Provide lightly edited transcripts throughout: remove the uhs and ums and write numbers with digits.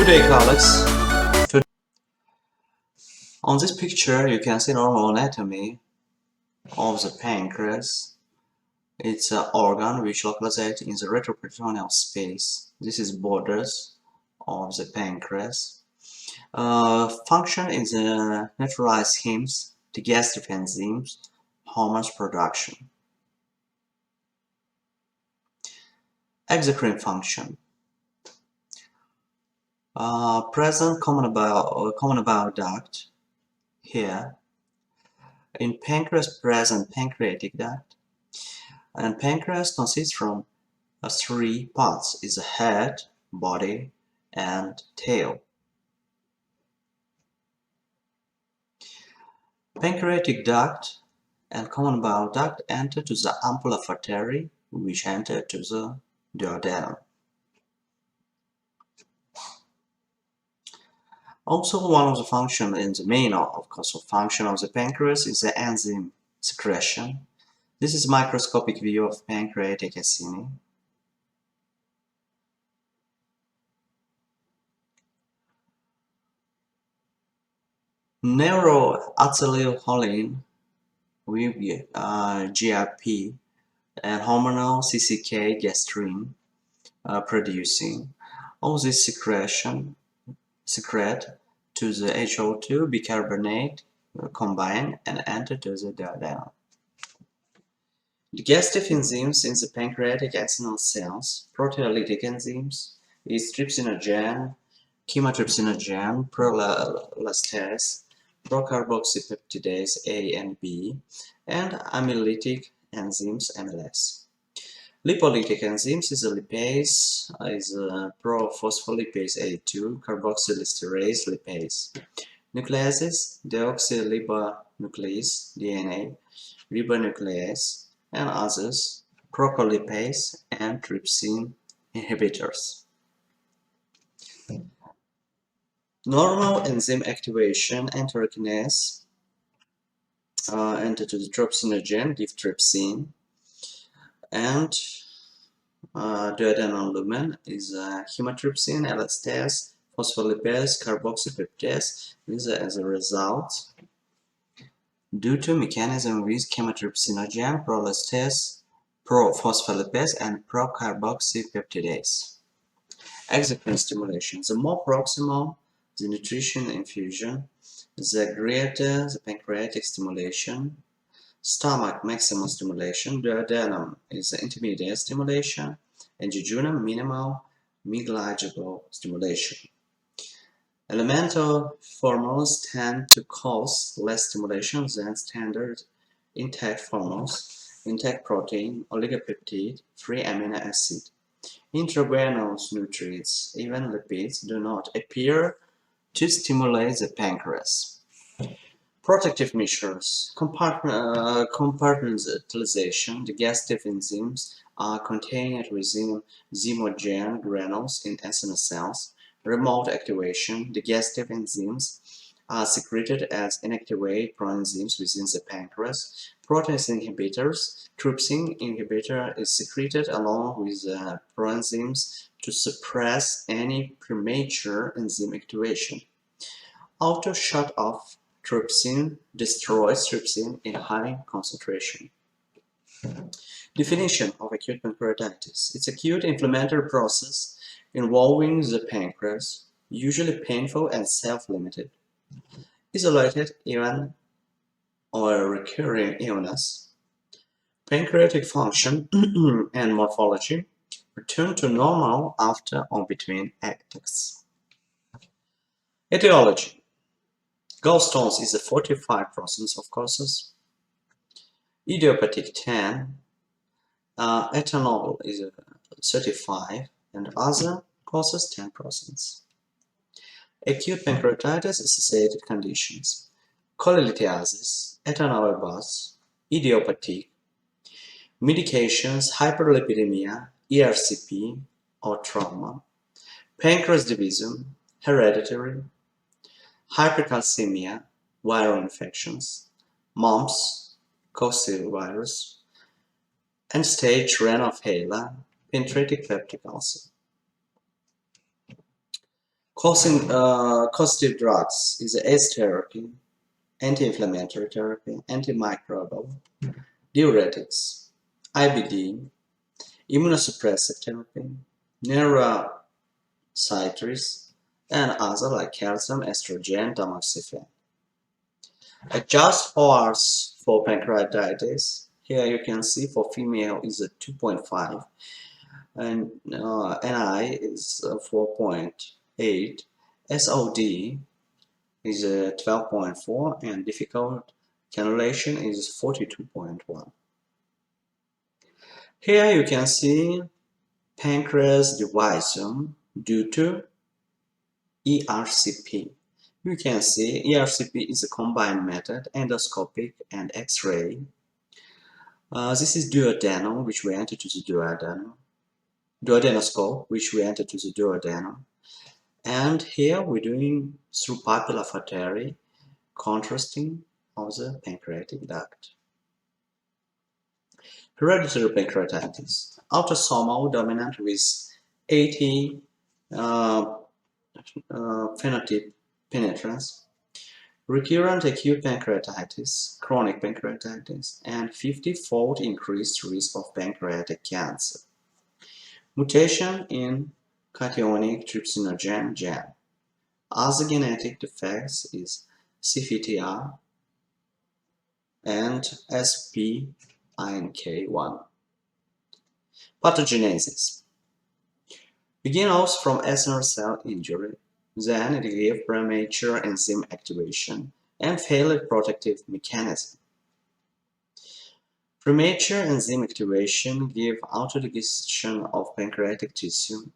day, colleagues. On this picture, you can see normal anatomy of the pancreas. It's an organ which localized in the retroperitoneal space. This is borders of the pancreas. Function in the naturalized hymns, digestive enzymes, hormones production. Exocrine function. Present common bile duct here. In pancreas, present pancreatic duct. And pancreas consists from three parts: is the head, body, and tail. Pancreatic duct and common bile duct enter to the ampulla of artery, which enter to the duodenum. Also, one of the functions in the main, of course, function of the pancreas is the enzyme secretion. This is a microscopic view of pancreatic acini. Neuroacetylcholine with GIP and hormonal CCK gastrin producing. All this secrete to the HO2 bicarbonate combine and enter to the duodenum. Digestive enzymes in the pancreatic acinal cells, proteolytic enzymes, is trypsinogen, chymotrypsinogen, prolactase, procarboxypeptidase A and B, and amylytic enzymes amylase. Lipolytic enzymes is a lipase, is a prophospholipase A2, carboxylisterase lipase. Nucleases, deoxyribonuclease, DNA, ribonuclease, and others, procolipase and trypsin inhibitors. Normal enzyme activation, enterokinase, enter to the trypsinogen, give trypsin, and duodenal lumen is chymotrypsin, elastase, phospholipase, carboxypeptidase. These are as a result due to mechanism with chymotrypsinogen, prolactase, prophospholipase, and procarboxypeptidase. Exocrine stimulation. The more proximal the nutrition infusion, the greater the pancreatic stimulation. Stomach maximum stimulation, duodenum is the intermediate stimulation, and jejunum minimal negligible stimulation. Elemental formulas tend to cause less stimulation than standard intact formulas, intact protein, oligopeptide, free amino acid. Intravenous nutrients, even lipids, do not appear to stimulate the pancreas. Protective measures, compartmentalization. Digestive enzymes are contained within zymogen granules in acinar cells. Remote activation. Digestive enzymes are secreted as inactivated proenzymes within the pancreas. Protease inhibitors. Trypsin inhibitor is secreted along with the proenzymes to suppress any premature enzyme activation. Auto shut-off trypsin destroys trypsin in high concentration. Definition of acute pancreatitis. It's acute inflammatory process involving the pancreas, usually painful and self-limited. Isolated event or recurring illness. Pancreatic function and morphology return to normal after or between attacks. Etiology. Gallstones is a 45% of causes. Idiopathic 10. Ethanol is a 35, and other causes 10%. Acute pancreatitis associated conditions: cholelithiasis, ethanol bus, idiopathic, medications, hyperlipidemia, ERCP or trauma, pancreas divisum, hereditary, hypercalcemia, viral infections, mumps, coccidiovirus, end-stage renal failure, pancreatic peptic ulcer. Causative drugs is ACE therapy, anti-inflammatory therapy, antimicrobial, diuretics, IBD, immunosuppressive therapy, neurocytosis, and others like calcium, estrogen, tamoxifen. Adjust ORs for pancreatitis. Here you can see for female is a 2.5 and NI is 4.8, SOD is 12.4 and difficult cannulation is 42.1. Here you can see pancreas divisum due to ERCP. You can see ERCP is a combined method, endoscopic and X-ray. This is duodenum, which we enter to the duodenum. Duodenoscope, which we enter to the duodenum. And here we're doing through papilla artery, contrasting of the pancreatic duct. Hereditary pancreatitis, autosomal dominant with 80 phenotype penetrance, recurrent acute pancreatitis, chronic pancreatitis, and 50-fold increased risk of pancreatic cancer. Mutation in cationic trypsinogen gen. Other genetic defects is CFTR and SPINK1. Pathogenesis. Begins from acinar cell injury, then it gives premature enzyme activation and failed protective mechanism. Premature enzyme activation gives autodigestion of pancreatic tissue,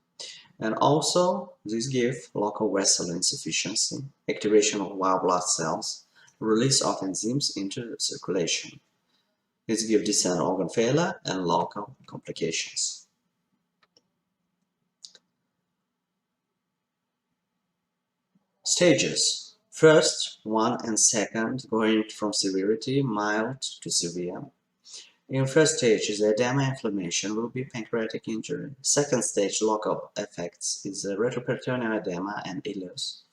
and also this gives local vessel insufficiency, activation of white blood cells, release of enzymes into circulation. This gives distant organ failure and local complications. Stages. First, 1 and second, going from severity mild to severe. In first stage, the edema inflammation will be pancreatic injury. Second stage, local effects is retroperitoneal edema and ileus.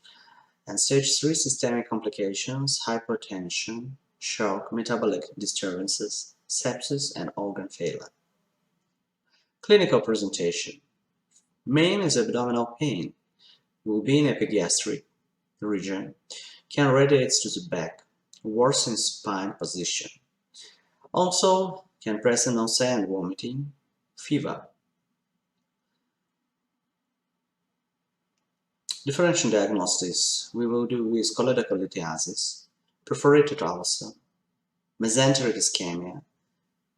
And stage 3, systemic complications, hypertension, shock, metabolic disturbances, sepsis, and organ failure. Clinical presentation. Main is abdominal pain, will be in epigastric region, can radiate to the back, worsen spine position. Also, can present nausea and vomiting, fever. Differential diagnostics we will do with cholelithiasis, perforated ulcer, mesenteric ischemia,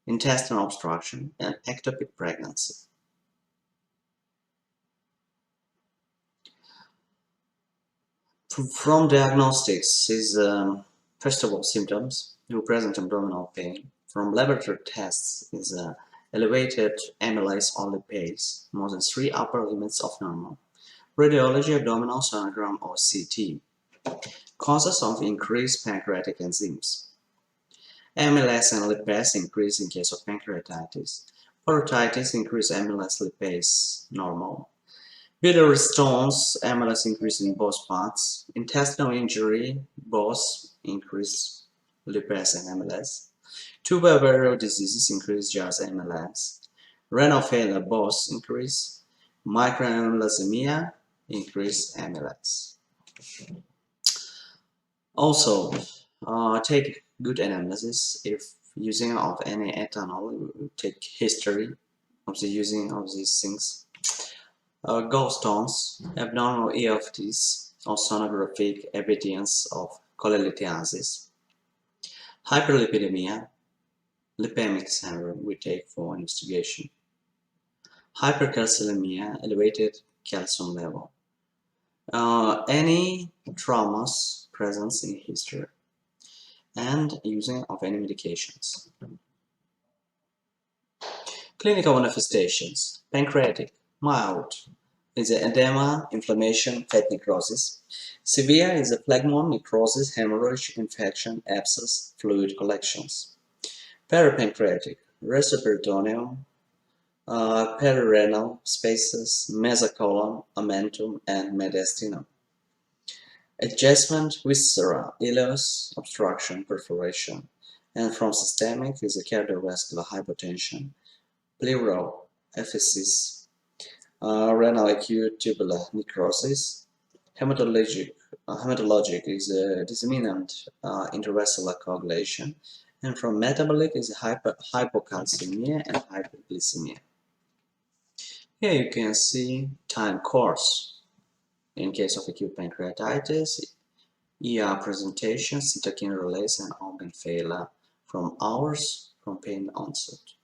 intestinal obstruction, and ectopic pregnancy. From diagnostics is first of all symptoms, you present abdominal pain. From laboratory tests is elevated amylase or lipase, more than 3 upper limits of normal. Radiology, abdominal sonogram or CT. Causes of increased pancreatic enzymes. Amylase and lipase increase in case of pancreatitis. Parotitis increase amylase lipase normal. Biliary stones, amylase increase in both parts. Intestinal injury, both increase lipase and amylase. Tuberous diseases increase just amylase. Renal failure, both increase. Microamylasemia increase amylase. Also, take good analysis if using of any ethanol. Take history of the using of these things. Gallstones, abnormal EFTs or sonographic evidence of cholelithiasis. Hyperlipidemia, lipemic syndrome we take for investigation. Hypercalcilemia, elevated calcium level. Any traumas present in history. And using of any medications. Clinical manifestations. Pancreatic, mild, is edema, inflammation, fat necrosis. Severe is a phlegmon, necrosis, hemorrhage, infection, abscess, fluid collections. Parapancreatic, retroperitoneal, perirenal spaces, mesocolon, omentum, and mediastinum. Adjacent viscera, ileus, obstruction, perforation, and from systemic is a cardiovascular hypertension, pleural ephesis, renal acute tubular necrosis, hematologic is a disseminant intravascular coagulation, and from metabolic is hypocalcemia and hyperglycemia. Here you can see time course. In case of acute pancreatitis, ER presentation, cytokine release, and organ failure from hours from pain onset.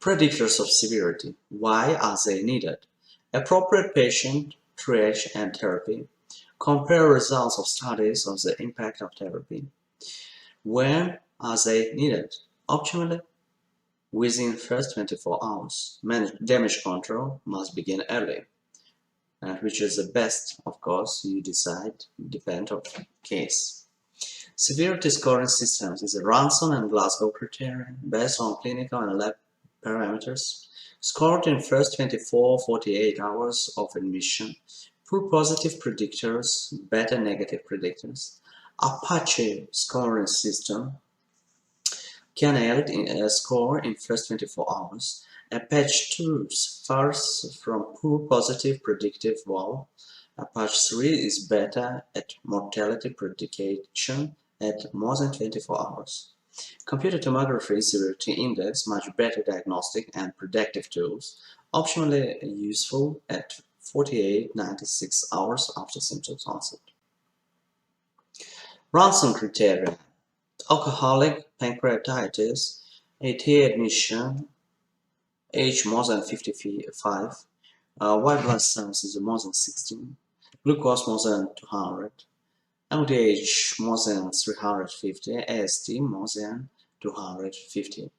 Predictors of severity. Why are they needed? Appropriate patient triage and therapy. Compare results of studies of the impact of therapy. When are they needed? Optimally, within first 24 hours. Damage control must begin early. And which is the best, of course, you decide, depend on case. Severity scoring systems is a Ranson and Glasgow criterion based on clinical and lab parameters, scored in first 24-48 hours of admission, poor positive predictors, better negative predictors. Apache scoring system can yield a score in first 24 hours. Apache 2 suffers from poor positive predictive value. Apache 3 is better at mortality prediction at more than 24 hours. Computed tomography severity index much better diagnostic and predictive tools, optionally useful at 48-96 hours after symptoms onset. Ranson criteria. Alcoholic pancreatitis, AT admission, age more than 55, white blood cells is more than 16, glucose more than 200, LDH more than 350, AST more than 250.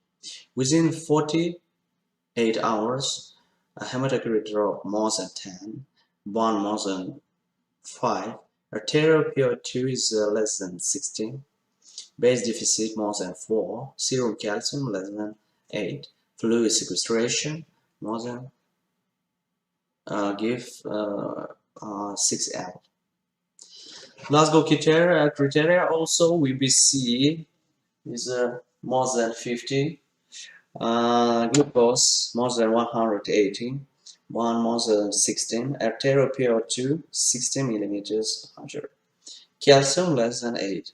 Within 48 hours, a hematocrit drop more than 10, bond more than 5, arterial PO2 is less than 16, base deficit more than 4, serum calcium less than 8, fluid sequestration more than 6L. Glasgow criteria also VBC is more than 50, glucose more than 180, one more than 16, arterial PO2 60 millimeters larger, calcium less than 8,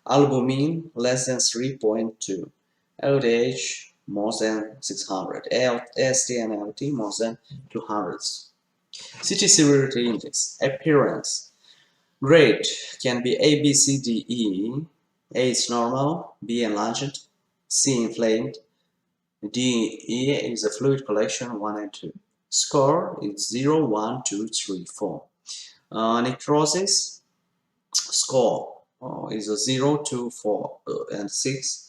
albumin less than 3.2, LDH more than 600, AST and LT more than 200. CT severity index, appearance. Grade can be A, B, C, D, E. A is normal, B enlarged, C inflamed, D, E is a fluid collection 1 and 2. Score is 0, 1, 2, 3, 4. Necrosis score is a 0, 2, 4, and 6.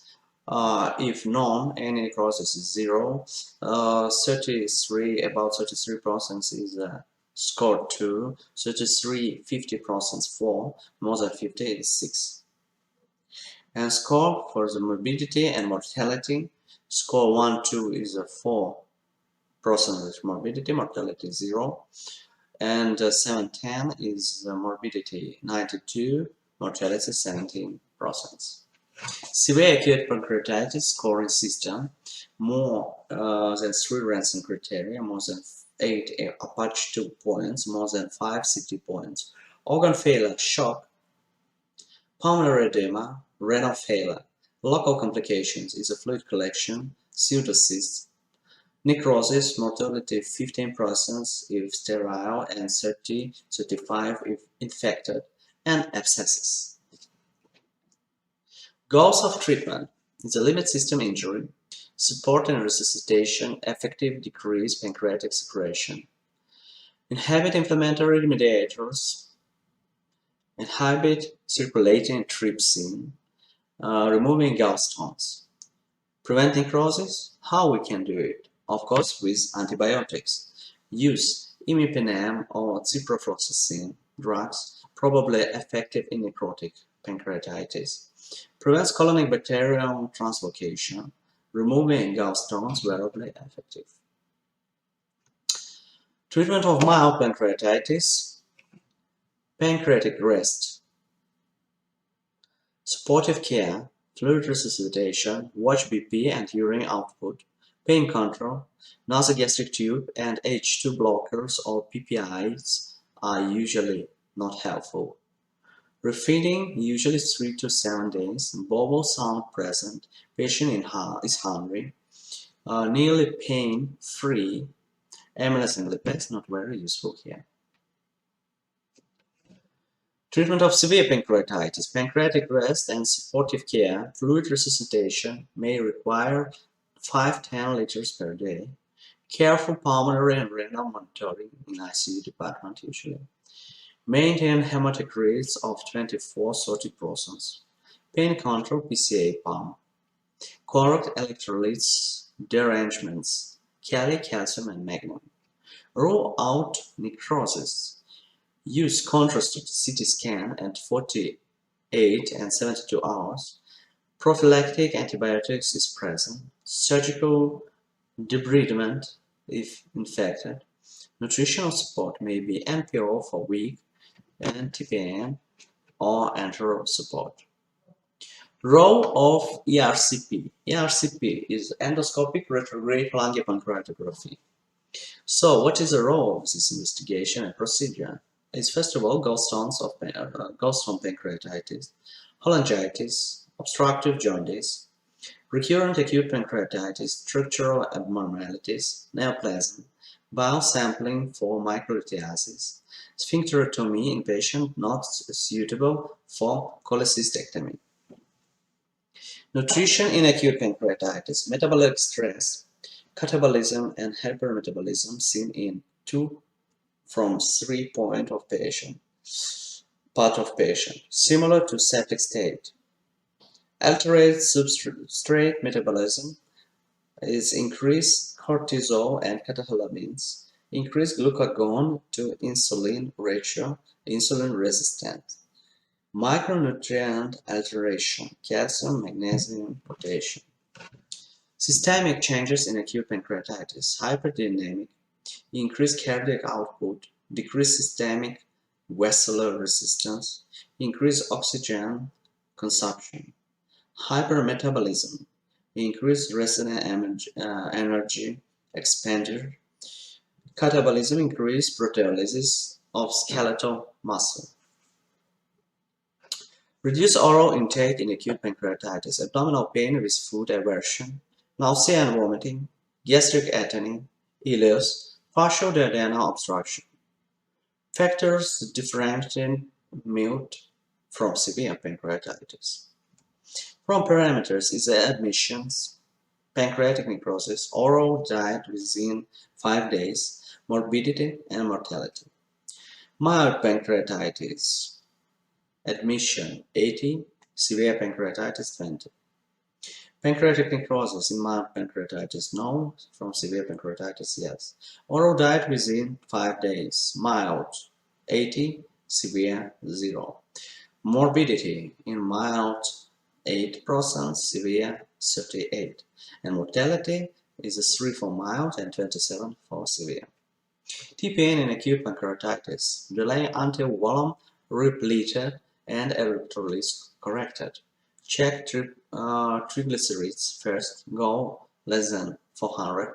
If none, any necrosis is 0. 33, about 33% is score 2. 33, 50% 4. More than 50 is 6. And score for the morbidity and mortality. Score 1, 2 is a 4% morbidity, mortality 0. And 7, 10 is morbidity 92, mortality 17%. Severe acute pancreatitis scoring system, more than 3 Ranson criteria, more than 8 Apache 2 points, more than 5 CT points. Organ failure, shock, pulmonary edema, renal failure. Local complications is a fluid collection, pseudocyst, necrosis, mortality 15% if sterile and 30-35 if infected, and abscesses. Goals of treatment is a limit system injury, support and resuscitation, effective decrease pancreatic secretion, inhibit inflammatory mediators, inhibit circulating trypsin, removing gallstones, prevent necrosis. How we can do it? Of course, with antibiotics. Use imipenem or ciprofloxacin drugs, probably effective in necrotic pancreatitis. Prevents colonic bacterial translocation. removing gallstones variably effective. Treatment of mild pancreatitis, pancreatic rest, supportive care, fluid resuscitation, watch BP and urine output, pain control, nasogastric tube, and H2 blockers or PPIs are usually not helpful. Refeeding, usually 3 to 7 days, bowel sound present, patient is hungry, nearly pain-free, amylase and lipids not very useful here. Treatment of severe pancreatitis, pancreatic rest and supportive care, fluid resuscitation may require 5–10 liters per day, careful pulmonary and renal monitoring in ICU department usually. Maintain hematocrits of 24–30%. Pain control PCA pump. Correct electrolytes derangements, Kali, calcium, and magnesium. Rule out necrosis. Use contrasted CT scan at 48 and 72 hours. Prophylactic antibiotics is present. Surgical debridement if infected. Nutritional support may be NPO for weak and TPN or enteral support. Role of ERCP. ERCP is endoscopic retrograde cholangiopancreatography. So, what is the role of this investigation and procedure? It's first of all gallstone pancreatitis, cholangitis, obstructive jaundice, recurrent acute pancreatitis, structural abnormalities, neoplasm, bile sampling for microlithiasis, sphincterotomy in patient not suitable for cholecystectomy. Nutrition in acute pancreatitis, metabolic stress, catabolism and hypermetabolism seen in 2 from 3 point of patient, part of patient, similar to septic state. Altered substrate metabolism is increased cortisol and catecholamines, increased glucagon to insulin ratio, insulin resistance. Micronutrient alteration, calcium, magnesium, potassium. Systemic changes in acute pancreatitis, hyperdynamic, increased cardiac output, decreased systemic vascular resistance, increased oxygen consumption, hypermetabolism, increased resonant energy expenditure, catabolism, increased proteolysis of skeletal muscle. Reduce oral intake in acute pancreatitis, abdominal pain with food aversion, nausea and vomiting, gastric atony, ileus, partial duodenal obstruction. Factors differentiate mild from severe pancreatitis. From parameters is the admissions, pancreatic necrosis, oral diet within 5 days, morbidity and mortality. Mild pancreatitis, admission 80, severe pancreatitis 20. Pancreatic necrosis in mild pancreatitis, no. From severe pancreatitis, yes. Oral diet within 5 days, mild 80, severe 0. Morbidity in mild 8%, severe 38. And mortality is 3 for mild and 27 for severe. TPN in acute pancreatitis, delay until volume repleted and electrolytes corrected. Check triglycerides first, go less than 400.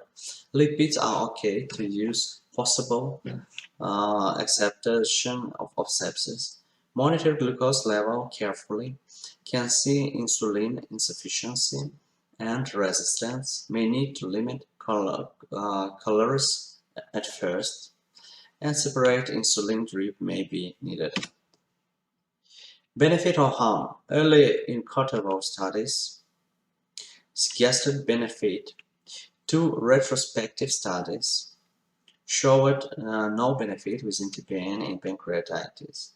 Lipids are okay to use possible acceptation of sepsis. Monitor glucose level carefully. Can see insulin insufficiency and resistance. May need to limit colors at first. And separate insulin drip may be needed. Benefit or harm. Early in Cotterell studies suggested benefit. 2 retrospective studies showed no benefit with TPN in pancreatitis.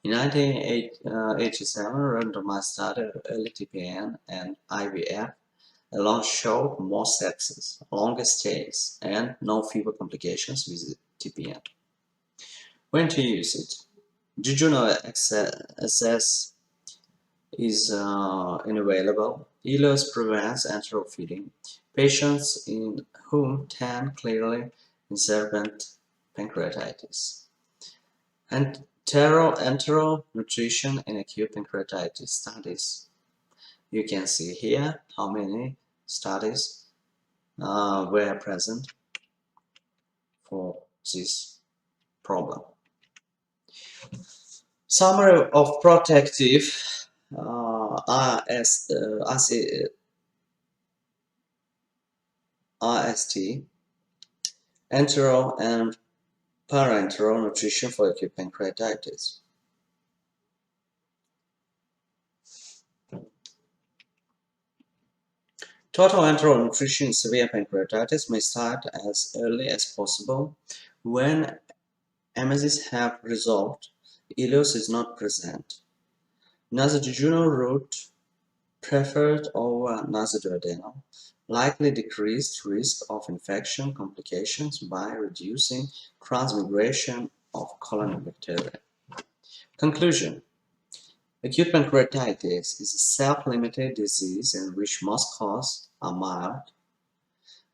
In 1987, randomized study of early TPN and IVF alone showed more sepsis, longer stays, and no fever complications with TPN. When to use it? Jejunal assess is unavailable. Ileus prevents enteral feeding. Patients in whom tan clearly inservent pancreatitis. Enteral nutrition in acute pancreatitis studies. You can see here how many studies were present for this problem. Summary of protective RST, enteral and parenteral nutrition for acute pancreatitis. Total enteral nutrition in severe pancreatitis may start as early as possible when emesis have resolved, ileus is not present. Nasojejunal route preferred over nasoduodenal likely decreased risk of infection complications by reducing transmigration of colony bacteria. Conclusion: acute pancreatitis is a self-limited disease in which most causes are mild.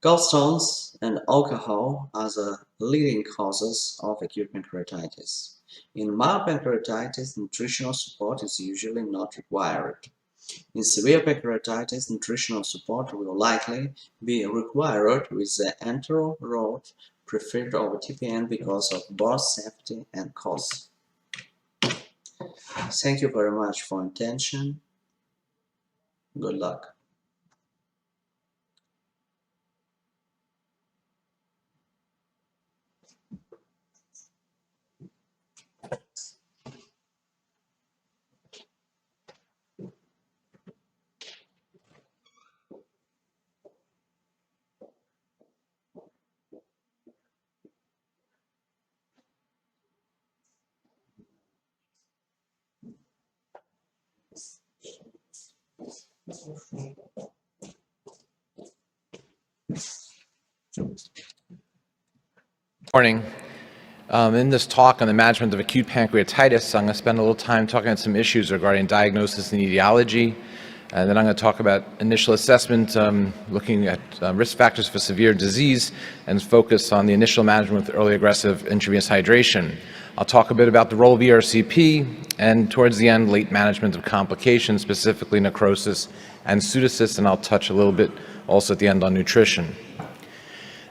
Gallstones and alcohol are the leading causes of acute pancreatitis. In mild pancreatitis, nutritional support is usually not required. In severe pancreatitis, nutritional support will likely be required with the enteral route preferred over TPN because of both safety and cost. Thank you very much for attention. Good luck. Morning. In this talk on the management of acute pancreatitis, I'm going to spend a little time talking about some issues regarding diagnosis and etiology, and then I'm going to talk about initial assessment, looking at risk factors for severe disease, and focus on the initial management with early aggressive intravenous hydration. I'll talk a bit about the role of ERCP, and towards the end, late management of complications, specifically necrosis and pseudocysts, and I'll touch a little bit also at the end on nutrition.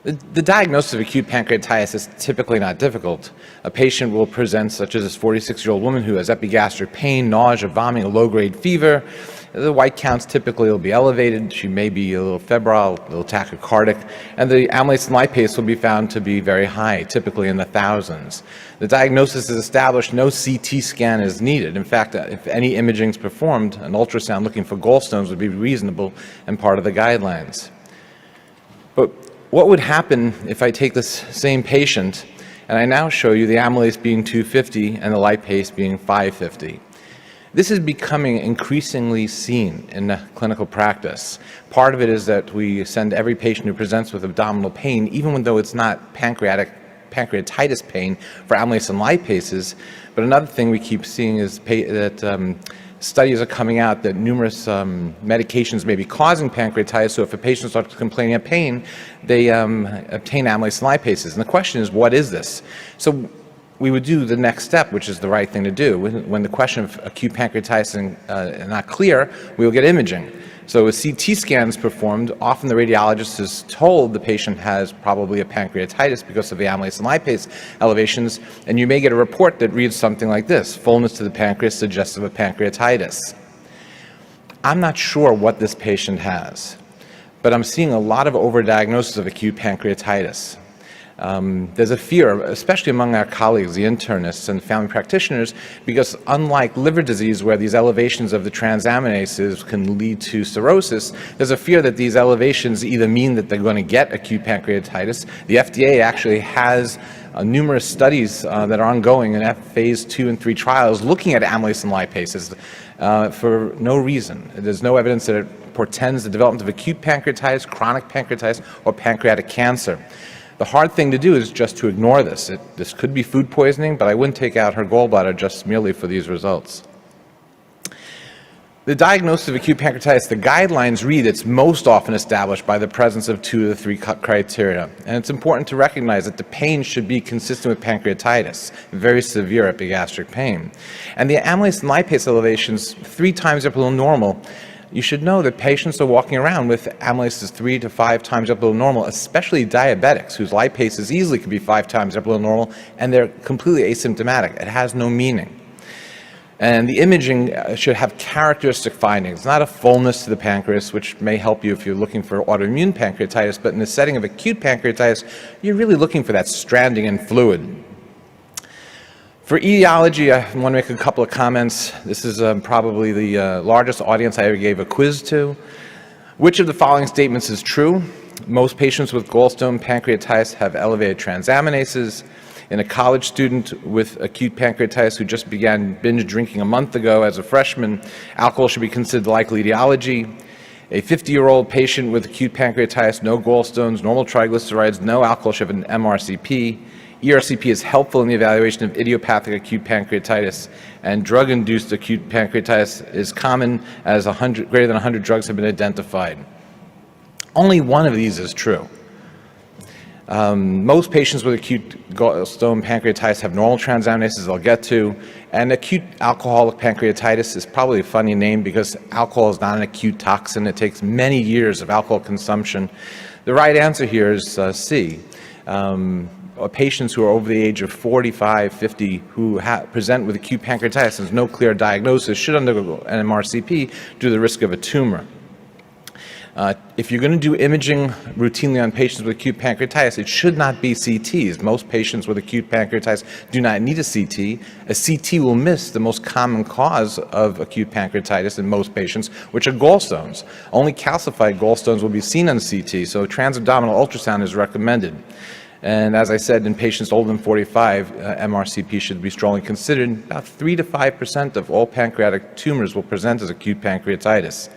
The diagnosis of acute pancreatitis is typically not difficult. A patient will present, such as this 46-year-old woman who has epigastric pain, nausea, vomiting, a low-grade fever. The white counts typically will be elevated. She may be a little febrile, a little tachycardic, and the amylase and lipase will be found to be very high, typically in the thousands. The diagnosis is established, no CT scan is needed. In fact, if any imaging is performed, an ultrasound looking for gallstones would be reasonable and part of the guidelines. But what would happen if I take this same patient and I now show you the amylase being 250 and the lipase being 550? This is becoming increasingly seen in clinical practice. Part of it is that we send every patient who presents with abdominal pain, even though it's not pancreatitis pain, for amylase and lipases. But another thing we keep seeing is that studies are coming out that numerous medications may be causing pancreatitis, so if a patient starts complaining of pain, they obtain amylase and lipases. And the question is, what is this? So we would do the next step, which is the right thing to do. When the question of acute pancreatitis is not clear, we will get imaging. So a CT scan is performed. Often the radiologist is told the patient has probably a pancreatitis because of the amylase and lipase elevations, and you may get a report that reads something like this: fullness to the pancreas suggestive of pancreatitis. I'm not sure what this patient has, but I'm seeing a lot of overdiagnosis of acute pancreatitis. There's a fear, especially among our colleagues, the internists and family practitioners, because unlike liver disease, where these elevations of the transaminases can lead to cirrhosis, there's a fear that these elevations either mean that they're going to get acute pancreatitis. The FDA actually has numerous studies that are ongoing in phase 2 and 3 trials looking at amylase and lipases for no reason. There's no evidence that it portends the development of acute pancreatitis, chronic pancreatitis, or pancreatic cancer. The hard thing to do is just to ignore this. This could be food poisoning, but I wouldn't take out her gallbladder just merely for these results. The diagnosis of acute pancreatitis, the guidelines read it's most often established by the presence of 2 of the 3 criteria. And it's important to recognize that the pain should be consistent with pancreatitis, very severe epigastric pain. And the amylase and lipase elevations 3 times upper normal, you should know that patients are walking around with amylases 3 to 5 times upper normal, especially diabetics whose lipases easily could be 5 times upper normal, and they're completely asymptomatic. It has no meaning. And the imaging should have characteristic findings, not a fullness to the pancreas, which may help you if you're looking for autoimmune pancreatitis, but in the setting of acute pancreatitis, you're really looking for that stranding in fluid. For etiology, I want to make a couple of comments. This is probably the largest audience I ever gave a quiz to. Which of the following statements is true? Most patients with gallstone pancreatitis have elevated transaminases. In a college student with acute pancreatitis who just began binge drinking a month ago as a freshman, alcohol should be considered likely etiology. A 50-year-old patient with acute pancreatitis, no gallstones, normal triglycerides, no alcohol should have an MRCP. ERCP is helpful in the evaluation of idiopathic acute pancreatitis, and drug-induced acute pancreatitis is common as greater than 100 drugs have been identified. Only one of these is true. Most patients with acute gallstone pancreatitis have normal transaminases, I'll get to, and acute alcoholic pancreatitis is probably a funny name because alcohol is not an acute toxin. It takes many years of alcohol consumption. The right answer here is C. Patients who are over the age of 45, 50 who present with acute pancreatitis and no clear diagnosis should undergo an MRCP due to the risk of a tumor. If you're going to do imaging routinely on patients with acute pancreatitis, it should not be CTs. Most patients with acute pancreatitis do not need a CT. A CT will miss the most common cause of acute pancreatitis in most patients, which are gallstones. Only calcified gallstones will be seen on CT, so transabdominal ultrasound is recommended. And as I said, in patients older than 45, MRCP should be strongly considered. About 3 to 5% of all pancreatic tumors will present as acute pancreatitis.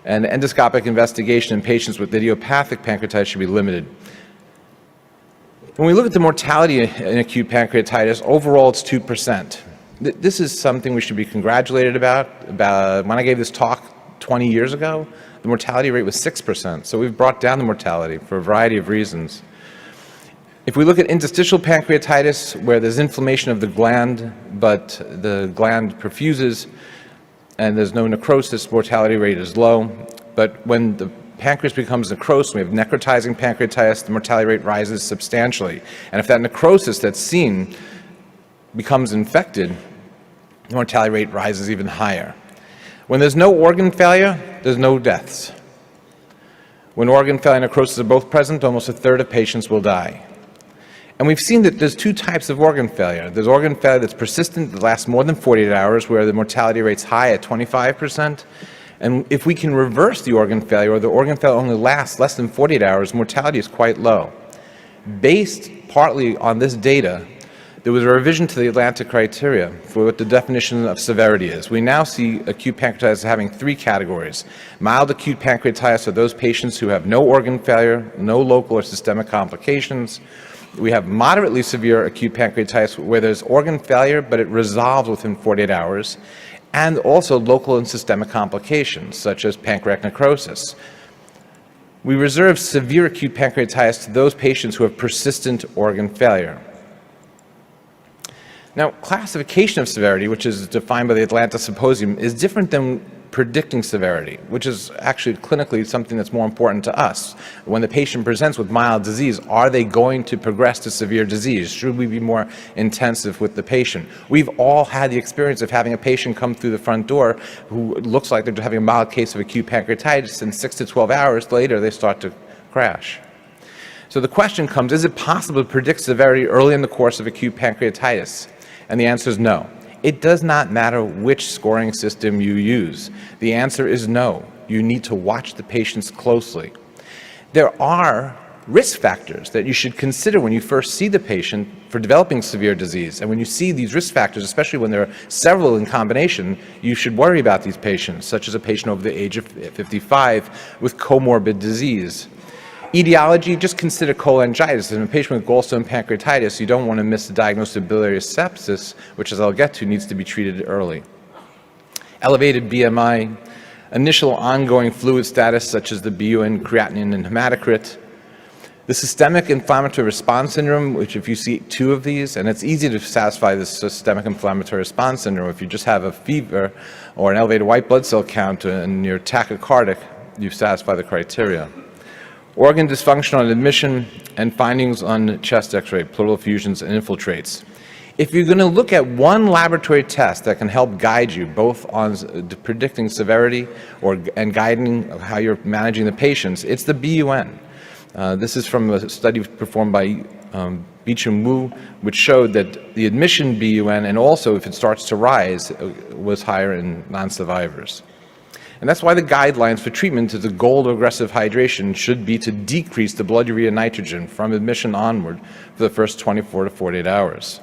And endoscopic investigation in patients with idiopathic pancreatitis should be limited. When we look at the mortality in acute pancreatitis, overall it's 2%. This is something we should be congratulated about. When I gave this talk 20 years ago, the mortality rate was 6%. So we've brought down the mortality for a variety of reasons. If we look at interstitial pancreatitis, where there's inflammation of the gland, but the gland perfuses, and there's no necrosis, mortality rate is low. But when the pancreas becomes necrosed, we have necrotizing pancreatitis, the mortality rate rises substantially. And if that necrosis that's seen becomes infected, the mortality rate rises even higher. When there's no organ failure, there's no deaths. When organ failure and necrosis are both present, almost a third of patients will die. And we've seen that there's 2 types of organ failure. There's organ failure that's persistent, that lasts more than 48 hours, where the mortality rate's high at 25%. And if we can reverse the organ failure, or the organ failure only lasts less than 48 hours, mortality is quite low. Based partly on this data, there was a revision to the Atlantic criteria for what the definition of severity is. We now see acute pancreatitis having 3 categories. Mild acute pancreatitis are those patients who have no organ failure, no local or systemic complications. We have moderately severe acute pancreatitis where there's organ failure, but it resolves within 48 hours, and also local and systemic complications, such as pancreatic necrosis. We reserve severe acute pancreatitis to those patients who have persistent organ failure. Now, classification of severity, which is defined by the Atlanta Symposium, is different than predicting severity, which is actually clinically something that's more important to us. When the patient presents with mild disease, are they going to progress to severe disease? Should we be more intensive with the patient? We've all had the experience of having a patient come through the front door who looks like they're having a mild case of acute pancreatitis, and 6 to 12 hours later they start to crash. So the question comes, is it possible to predict severity early in the course of acute pancreatitis? And the answer is no. It does not matter which scoring system you use. The answer is no. You need to watch the patients closely. There are risk factors that you should consider when you first see the patient for developing severe disease. And when you see these risk factors, especially when there are several in combination, you should worry about these patients, such as a patient over the age of 55 with comorbid disease. Etiology, just consider cholangitis. In a patient with gallstone pancreatitis, you don't want to miss the diagnosis of biliary sepsis, which, as I'll get to, needs to be treated early. elevated BMI, initial ongoing fluid status such as the BUN, creatinine, and hematocrit, the systemic inflammatory response syndrome, which if you see 2 of these, and it's easy to satisfy this systemic inflammatory response syndrome if you just have a fever or an elevated white blood cell count and you're tachycardic, you satisfy the criteria. Organ dysfunction on admission, and findings on chest x-ray, pleural effusions and infiltrates. If you're going to look at one laboratory test that can help guide you both on predicting severity and guiding how you're managing the patients, it's the BUN. This is from a study performed by Beecham Wu, which showed that the admission BUN, and also if it starts to rise, was higher in non-survivors. And that's why the guidelines for treatment to the goal of aggressive hydration should be to decrease the blood urea nitrogen from admission onward for the first 24 to 48 hours.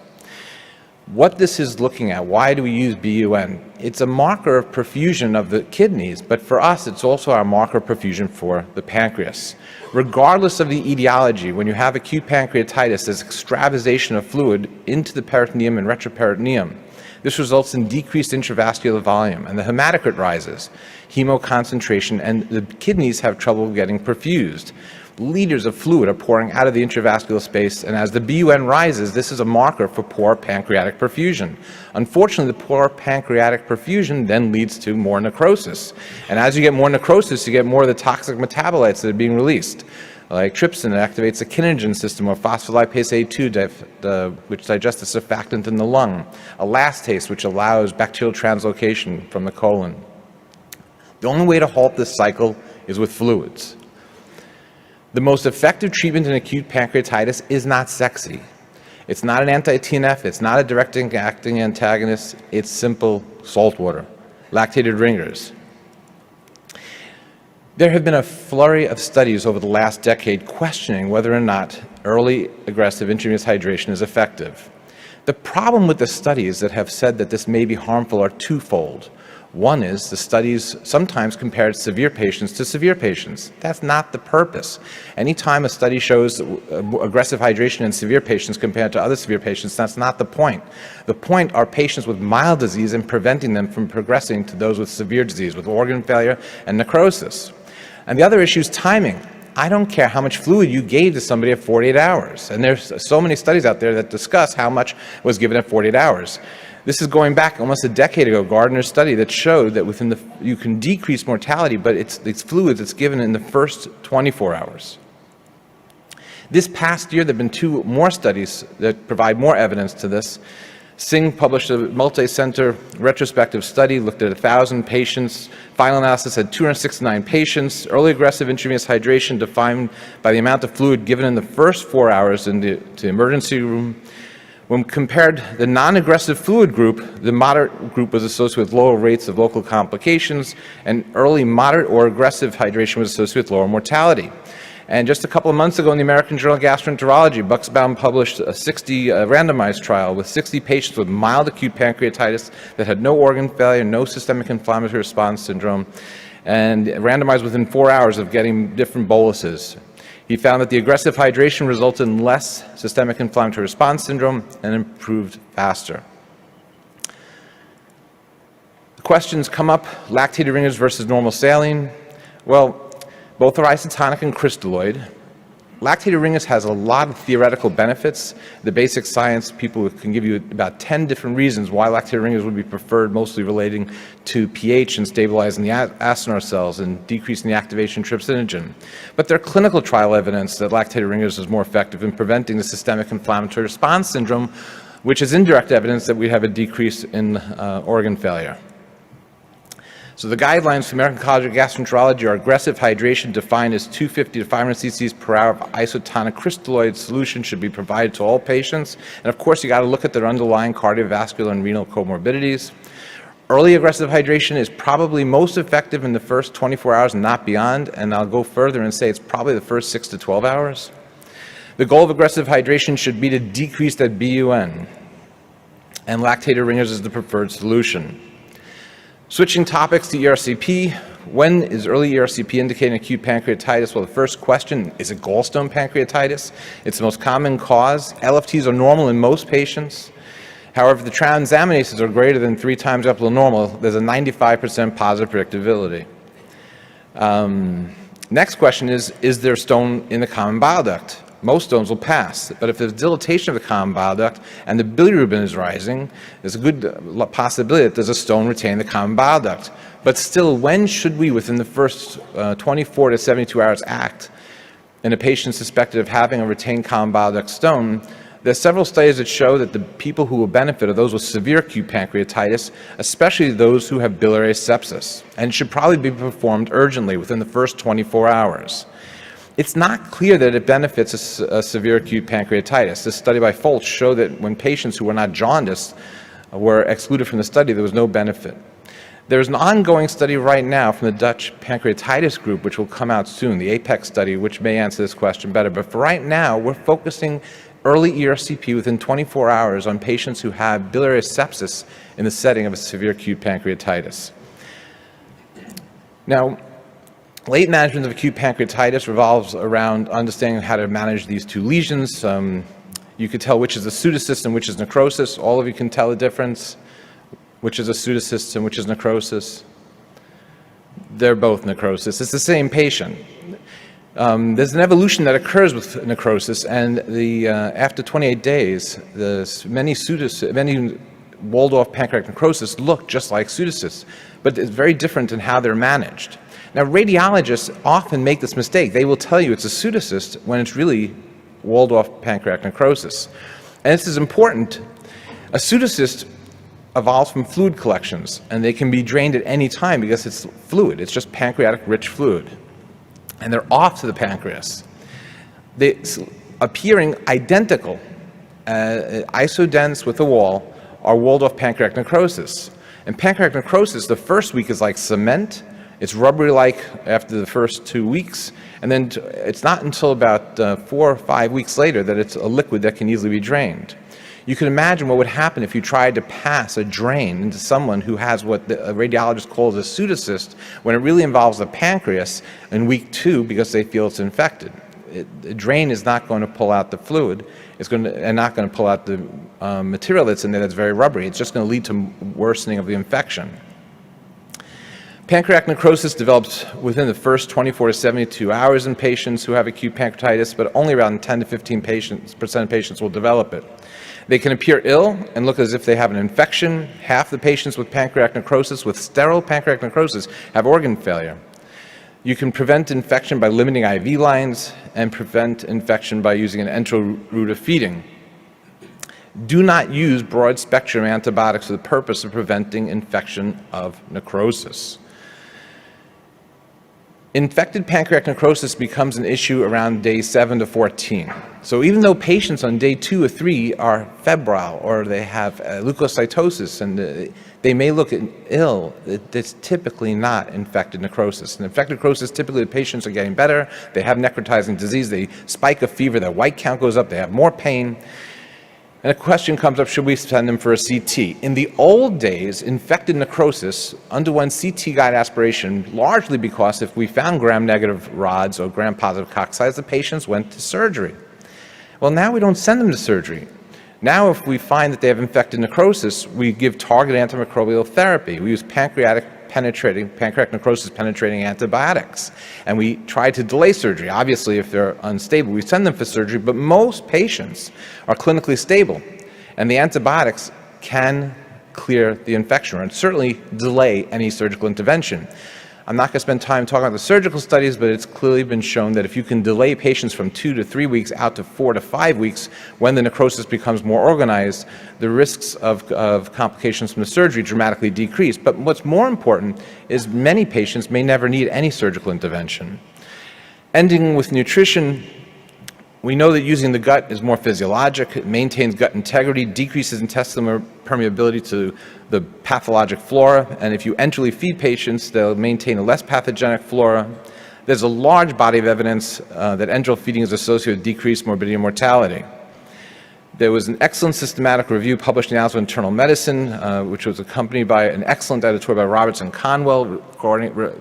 What this is looking at, why do we use BUN? It's a marker of perfusion of the kidneys, but for us, it's also our marker of perfusion for the pancreas. Regardless of the etiology, when you have acute pancreatitis, there's extravasation of fluid into the peritoneum and retroperitoneum. This results in decreased intravascular volume, and the hematocrit rises, hemoconcentration, and the kidneys have trouble getting perfused. Liters of fluid are pouring out of the intravascular space, and as the BUN rises, this is a marker for poor pancreatic perfusion. Unfortunately, the poor pancreatic perfusion then leads to more necrosis. And as you get more necrosis, you get more of the toxic metabolites that are being released, like trypsin that activates the kinagen system, or phospholipase A2, which digests the surfactant in the lung, elastase, which allows bacterial translocation from the colon. The only way to halt this cycle is with fluids. The most effective treatment in acute pancreatitis is not sexy. It's not an anti-TNF, it's not a direct-acting antagonist, it's simple salt water, lactated ringers. There have been a flurry of studies over the last decade questioning whether or not early aggressive intravenous hydration is effective. The problem with the studies that have said that this may be harmful are twofold. One is the studies sometimes compared severe patients to severe patients. That's not the purpose. Anytime a study shows aggressive hydration in severe patients compared to other severe patients, that's not the point. The point are patients with mild disease and preventing them from progressing to those with severe disease, with organ failure and necrosis. And the other issue is timing. I don't care how much fluid you gave to somebody at 48 hours. And there's so many studies out there that discuss how much was given at 48 hours. This is going back almost a decade ago, Gardner's study that showed that you can decrease mortality, but it's fluids that's given in the first 24 hours. This past year, there have been 2 more studies that provide more evidence to this. Singh published a multi-center retrospective study, looked at 1,000 patients. Final analysis had 269 patients. Early aggressive intravenous hydration defined by the amount of fluid given in the first 4 hours in the emergency room. When compared the non-aggressive fluid group, the moderate group was associated with lower rates of local complications, and early moderate or aggressive hydration was associated with lower mortality. And just a couple of months ago in the American Journal of Gastroenterology, Buxbaum published a randomized trial with 60 patients with mild acute pancreatitis that had no organ failure, no systemic inflammatory response syndrome, and randomized within 4 hours of getting different boluses. He found that the aggressive hydration resulted in less systemic inflammatory response syndrome and improved faster. The questions come up, lactated ringers versus normal saline. Well, both are isotonic and crystalloid. Lactated ringers has a lot of theoretical benefits. The basic science people can give you about 10 different reasons why lactated ringers would be preferred, mostly relating to pH and stabilizing the acinar cells and decreasing the activation of trypsinogen. But there are clinical trial evidence that lactated ringers is more effective in preventing the systemic inflammatory response syndrome, which is indirect evidence that we have a decrease in organ failure. So the guidelines for American College of Gastroenterology are aggressive hydration defined as 250 to 500 cc's per hour of isotonic crystalloid solution should be provided to all patients. And of course, you got to look at their underlying cardiovascular and renal comorbidities. Early aggressive hydration is probably most effective in the first 24 hours and not beyond. And I'll go further and say it's probably the first 6 to 12 hours. The goal of aggressive hydration should be to decrease that BUN. And lactated ringers is the preferred solution. Switching topics to ERCP, when is early ERCP indicating acute pancreatitis? Well, the first question, is it gallstone pancreatitis? It's the most common cause. LFTs are normal in most patients. However, if the transaminases are greater than 3 times upper normal, there's a 95% positive predictability. Next question is there stone in the common bile duct? Most stones will pass, but if there's dilatation of the common bile duct and the bilirubin is rising, there's a good possibility that there's a stone retaining the common bile duct. But still, when should we, within the first 24 to 72 hours, act in a patient suspected of having a retained common bile duct stone? There's several studies that show that the people who will benefit are those with severe acute pancreatitis, especially those who have biliary sepsis, and should probably be performed urgently within the first 24 hours. It's not clear that it benefits a severe acute pancreatitis. This study by Folch showed that when patients who were not jaundiced were excluded from the study, there was no benefit. There's an ongoing study right now from the Dutch pancreatitis group, which will come out soon, the APEX study, which may answer this question better. But for right now, we're focusing early ERCP within 24 hours on patients who have biliary sepsis in the setting of a severe acute pancreatitis. Now, late management of acute pancreatitis revolves around understanding how to manage these 2 lesions. You could tell which is a pseudocyst and which is necrosis. All of you can tell the difference. Which is a pseudocyst and which is necrosis. They're both necrosis. It's the same patient. There's an evolution that occurs with necrosis, and after 28 days, many walled-off pancreatic necrosis look just like pseudocysts, but it's very different in how they're managed. Now, radiologists often make this mistake. They will tell you it's a pseudocyst when it's really walled-off pancreatic necrosis. And this is important. A pseudocyst evolves from fluid collections, and they can be drained at any time because it's fluid. It's just pancreatic-rich fluid. And they're off to the pancreas. They appearing identical, isodense with the wall, are walled-off pancreatic necrosis. And pancreatic necrosis, the first week is like cement. It's rubbery-like after the first 2 weeks, and then it's not until about 4 or 5 weeks later that it's a liquid that can easily be drained. You can imagine what would happen if you tried to pass a drain into someone who has what a radiologist calls a pseudocyst, when it really involves the pancreas in week 2 because they feel it's infected. The drain is not going to pull out the fluid, and not going to pull out the material that's in there that's very rubbery. It's just going to lead to worsening of the infection. Pancreatic necrosis develops within the first 24 to 72 hours in patients who have acute pancreatitis, but only around 10 to 15% of patients will develop it. They can appear ill and look as if they have an infection. Half the patients with pancreatic necrosis, with sterile pancreatic necrosis, have organ failure. You can prevent infection by limiting IV lines and prevent infection by using an enteral route of feeding. Do not use broad-spectrum antibiotics for the purpose of preventing infection of necrosis. Infected pancreatic necrosis becomes an issue around day 7 to 14. So even though patients on day 2 or 3 are febrile or they have leukocytosis and they may look ill, it's typically not infected necrosis. And infected necrosis, typically the patients are getting better, they have necrotizing disease, they spike a fever, their white count goes up, they have more pain. And a question comes up, should we send them for a CT? In the old days, infected necrosis underwent CT guide aspiration largely because if we found gram-negative rods or gram-positive coccytes, the patients went to surgery. Well, now we don't send them to surgery. Now if we find that they have infected necrosis, we give targeted antimicrobial therapy. We use pancreatic necrosis penetrating antibiotics. And we try to delay surgery. Obviously, if they're unstable, we send them for surgery, but most patients are clinically stable. And the antibiotics can clear the infection and certainly delay any surgical intervention. I'm not going to spend time talking about the surgical studies, but it's clearly been shown that if you can delay patients from 2 to 3 weeks out to 4 to 5 weeks, when the necrosis becomes more organized, the risks of complications from the surgery dramatically decrease. But what's more important is many patients may never need any surgical intervention. Ending with nutrition, we know that using the gut is more physiologic. It maintains gut integrity, decreases intestinal permeability to the pathologic flora, and if you enterally feed patients, they'll maintain a less pathogenic flora. There's a large body of evidence that enteral feeding is associated with decreased morbidity and mortality. There was an excellent systematic review published in the Annals of Internal Medicine, which was accompanied by an excellent editorial by Robertson Conwell,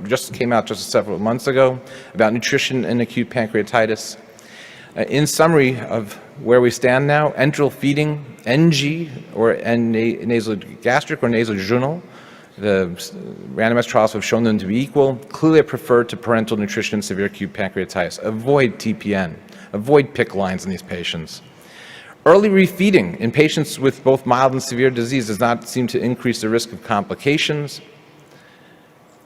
just came out just several months ago, about nutrition and acute pancreatitis. In summary of where we stand now, enteral feeding, NG, or nasogastric or nasojejunal, the randomized trials have shown them to be equal, clearly preferred to parental nutrition in severe acute pancreatitis. Avoid TPN. Avoid PICC lines in these patients. Early refeeding in patients with both mild and severe disease does not seem to increase the risk of complications.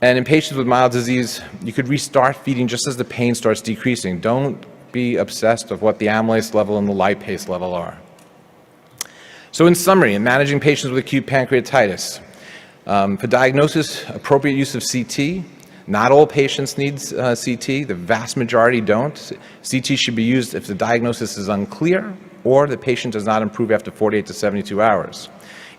And in patients with mild disease, you could restart feeding just as the pain starts decreasing. Don't be obsessed with what the amylase level and the lipase level are. So in summary, in managing patients with acute pancreatitis, for diagnosis, appropriate use of CT. Not all patients need CT. The vast majority don't. CT should be used if the diagnosis is unclear or the patient does not improve after 48 to 72 hours.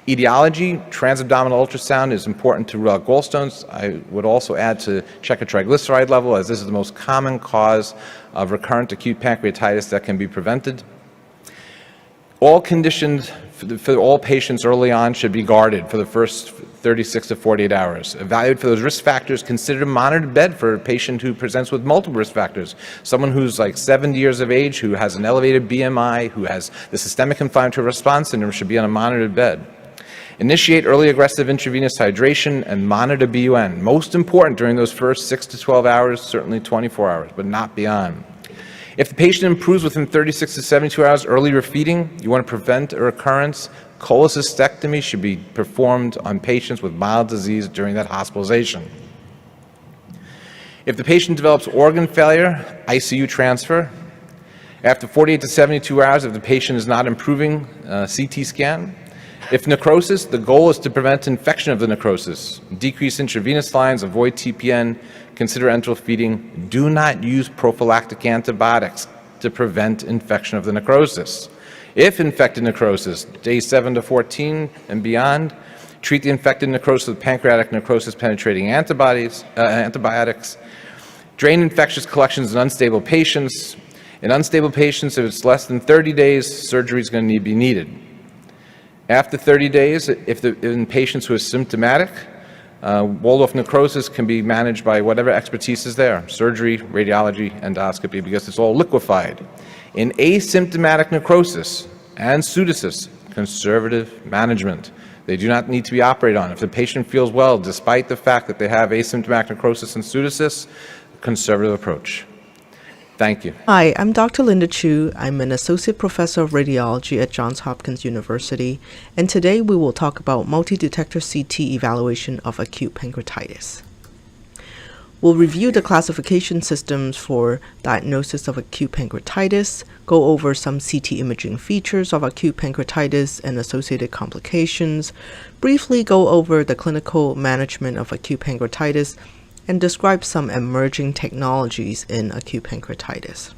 Etiology, transabdominal ultrasound is important to rule out gallstones. I would also add to check a triglyceride level, as this is the most common cause of recurrent acute pancreatitis that can be prevented. All conditions for all patients early on should be guarded for the first 36 to 48 hours. Evaluate for those risk factors. Consider a monitored bed for a patient who presents with multiple risk factors. Someone who's like 70 years of age, who has an elevated BMI, who has the systemic inflammatory response syndrome should be on a monitored bed. Initiate early aggressive intravenous hydration and monitor BUN. Most important during those first 6 to 12 hours, certainly 24 hours, but not beyond. If the patient improves within 36 to 72 hours, early refeeding, you want to prevent a recurrence, cholecystectomy should be performed on patients with mild disease during that hospitalization. If the patient develops organ failure, ICU transfer. After 48 to 72 hours, if the patient is not improving, CT scan. If necrosis, the goal is to prevent infection of the necrosis. Decrease intravenous lines, avoid TPN, consider enteral feeding. Do not use prophylactic antibiotics to prevent infection of the necrosis. If infected necrosis, day 7 to 14 and beyond, treat the infected necrosis with pancreatic necrosis penetrating antibiotics. Drain infectious collections in unstable patients. In unstable patients, if it's less than 30 days, surgery is going to be needed. After 30 days, in patients who are symptomatic, walled-off necrosis can be managed by whatever expertise is there, surgery, radiology, endoscopy, because it's all liquefied. In asymptomatic necrosis and pseudocysts, conservative management. They do not need to be operated on. If the patient feels well, despite the fact that they have asymptomatic necrosis and pseudocysts, conservative approach. Thank you. Hi, I'm Dr. Linda Chu. I'm an Associate Professor of Radiology at Johns Hopkins University, and today we will talk about multi-detector CT evaluation of acute pancreatitis. We'll review the classification systems for diagnosis of acute pancreatitis, go over some CT imaging features of acute pancreatitis and associated complications, briefly go over the clinical management of acute pancreatitis, and describe some emerging technologies in acute pancreatitis.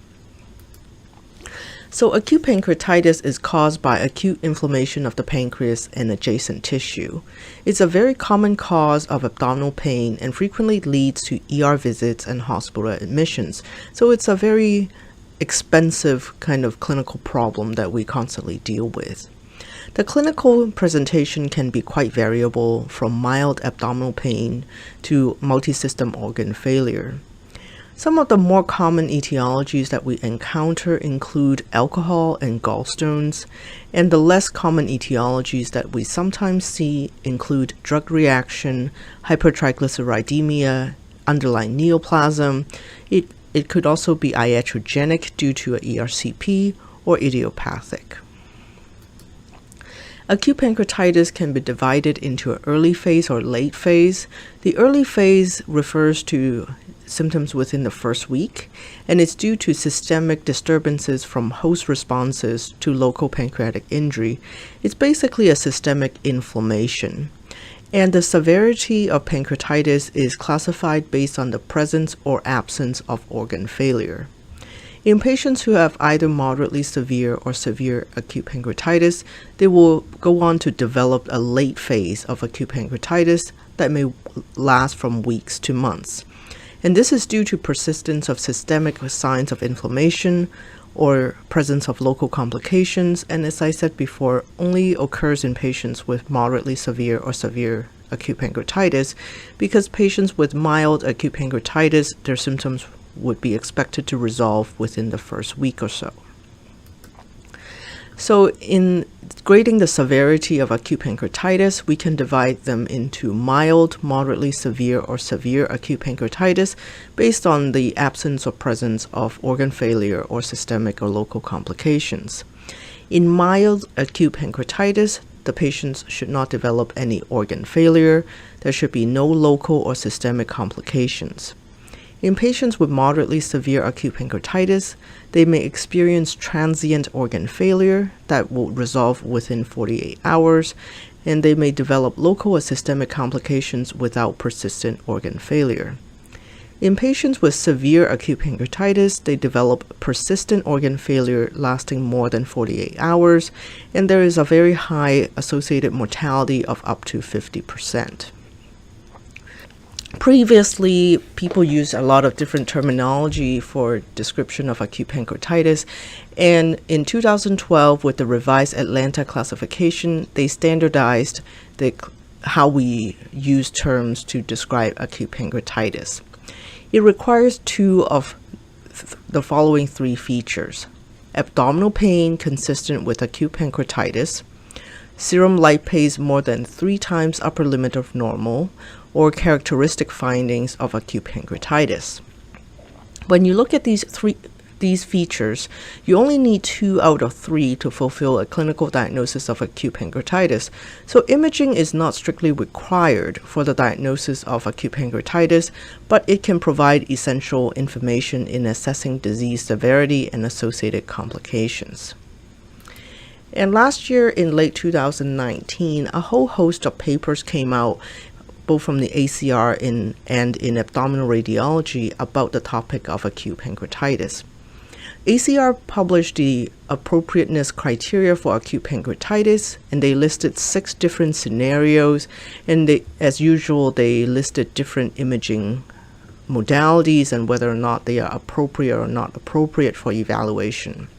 So acute pancreatitis is caused by acute inflammation of the pancreas and adjacent tissue. It's a very common cause of abdominal pain and frequently leads to ER visits and hospital admissions. So it's a very expensive kind of clinical problem that we constantly deal with. The clinical presentation can be quite variable, from mild abdominal pain to multisystem organ failure. Some of the more common etiologies that we encounter include alcohol and gallstones, and the less common etiologies that we sometimes see include drug reaction, hypertriglyceridemia, underlying neoplasm. It could also be iatrogenic due to a ERCP or idiopathic. Acute pancreatitis can be divided into an early phase or late phase. The early phase refers to symptoms within the first week, and it's due to systemic disturbances from host responses to local pancreatic injury. It's basically a systemic inflammation. And the severity of pancreatitis is classified based on the presence or absence of organ failure. In patients who have either moderately severe or severe acute pancreatitis, they will go on to develop a late phase of acute pancreatitis that may last from weeks to months. And this is due to persistence of systemic signs of inflammation or presence of local complications, and as I said before, only occurs in patients with moderately severe or severe acute pancreatitis, because patients with mild acute pancreatitis, their symptoms would be expected to resolve within the first week or so. So in grading the severity of acute pancreatitis, we can divide them into mild, moderately severe, or severe acute pancreatitis based on the absence or presence of organ failure or systemic or local complications. In mild acute pancreatitis, the patients should not develop any organ failure. There should be no local or systemic complications. In patients with moderately severe acute pancreatitis, they may experience transient organ failure that will resolve within 48 hours, and they may develop local or systemic complications without persistent organ failure. In patients with severe acute pancreatitis, they develop persistent organ failure lasting more than 48 hours, and there is a very high associated mortality of up to 50%. Previously, people used a lot of different terminology for description of acute pancreatitis, and in 2012, with the revised Atlanta classification, they standardized how we use terms to describe acute pancreatitis. It requires two of the following three features: abdominal pain consistent with acute pancreatitis, serum lipase more than 3 times upper limit of normal, or characteristic findings of acute pancreatitis. When you look at these features, you only need 2 out of 3 to fulfill a clinical diagnosis of acute pancreatitis. So imaging is not strictly required for the diagnosis of acute pancreatitis, but it can provide essential information in assessing disease severity and associated complications. And last year, in late 2019, a whole host of papers came out both from the ACR and in abdominal radiology about the topic of acute pancreatitis. ACR published the appropriateness criteria for acute pancreatitis, and they listed 6 different scenarios, and as usual, they listed different imaging modalities and whether or not they are appropriate or not appropriate for evaluation.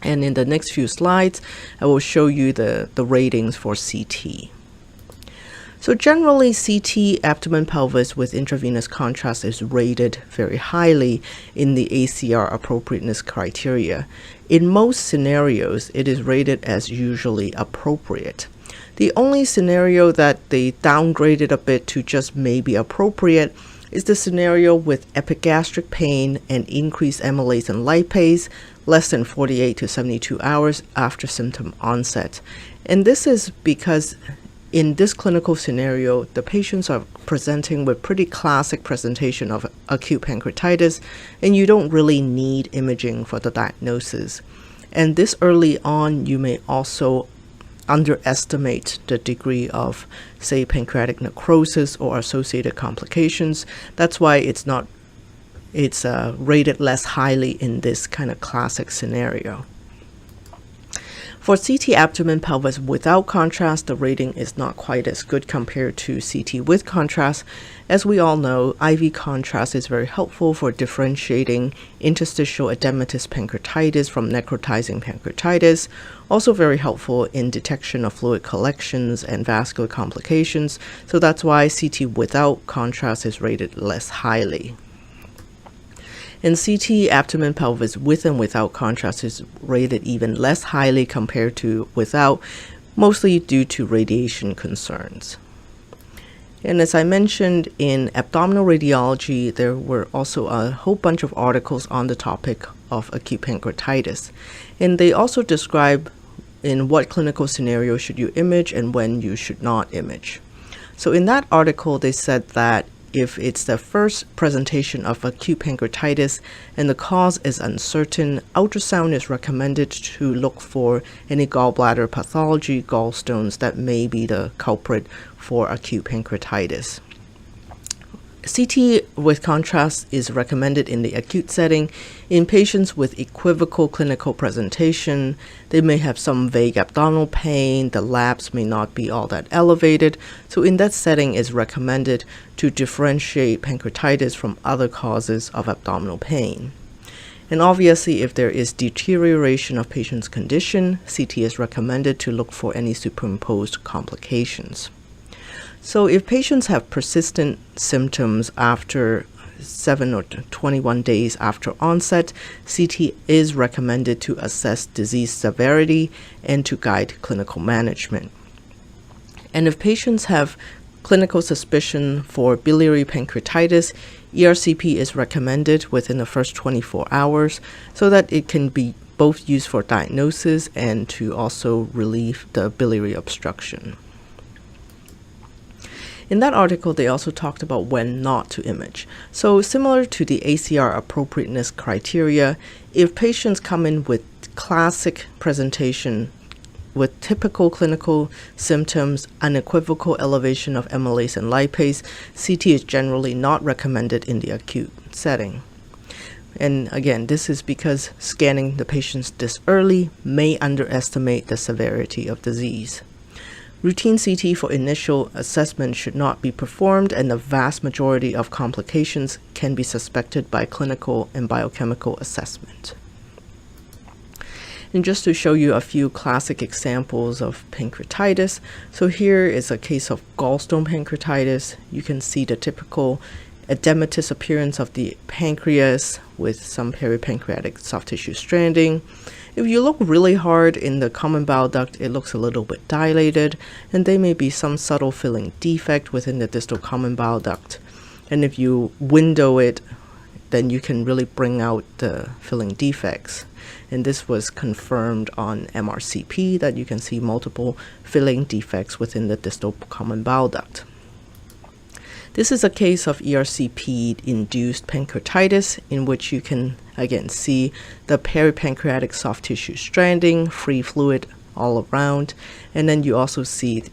And in the next few slides, I will show you the ratings for CT. So generally, CT abdomen pelvis with intravenous contrast is rated very highly in the ACR appropriateness criteria. In most scenarios, it is rated as usually appropriate. The only scenario that they downgraded a bit to just maybe appropriate is the scenario with epigastric pain and increased amylase and lipase less than 48 to 72 hours after symptom onset. And this is because in this clinical scenario, the patients are presenting with pretty classic presentation of acute pancreatitis, and you don't really need imaging for the diagnosis. And this early on, you may also underestimate the degree of, say, pancreatic necrosis or associated complications. That's why it's rated less highly in this kind of classic scenario. For CT abdomen pelvis without contrast, the rating is not quite as good compared to CT with contrast. As we all know, IV contrast is very helpful for differentiating interstitial edematous pancreatitis from necrotizing pancreatitis, also very helpful in detection of fluid collections and vascular complications, so that's why CT without contrast is rated less highly. And CT abdomen pelvis with and without contrast is rated even less highly compared to without, mostly due to radiation concerns. And as I mentioned, in abdominal radiology, there were also a whole bunch of articles on the topic of acute pancreatitis. And they also describe in what clinical scenario should you image and when you should not image. So in that article, they said that if it's the first presentation of acute pancreatitis and the cause is uncertain, ultrasound is recommended to look for any gallbladder pathology, gallstones that may be the culprit for acute pancreatitis. CT with contrast is recommended in the acute setting in patients with equivocal clinical presentation. They may have some vague abdominal pain, the labs may not be all that elevated, so in that setting it's recommended to differentiate pancreatitis from other causes of abdominal pain. And obviously, if there is deterioration of patient's condition, CT is recommended to look for any superimposed complications. So if patients have persistent symptoms after 7 or 21 days after onset, CT is recommended to assess disease severity and to guide clinical management. And if patients have clinical suspicion for biliary pancreatitis, ERCP is recommended within the first 24 hours so that it can be both used for diagnosis and to also relieve the biliary obstruction. In that article, they also talked about when not to image. So similar to the ACR appropriateness criteria, if patients come in with classic presentation with typical clinical symptoms, unequivocal elevation of amylase and lipase, CT is generally not recommended in the acute setting. And again, this is because scanning the patients this early may underestimate the severity of disease. Routine CT for initial assessment should not be performed, and the vast majority of complications can be suspected by clinical and biochemical assessment. And just to show you a few classic examples of pancreatitis, so here is a case of gallstone pancreatitis. You can see the typical edematous appearance of the pancreas with some peripancreatic soft tissue stranding. If you look really hard in the common bile duct, it looks a little bit dilated, and there may be some subtle filling defect within the distal common bile duct. And if you window it, then you can really bring out the filling defects. And this was confirmed on MRCP, that you can see multiple filling defects within the distal common bile duct. This is a case of ERCP-induced pancreatitis, in which you can again see the peripancreatic soft tissue stranding, free fluid all around, and then you also see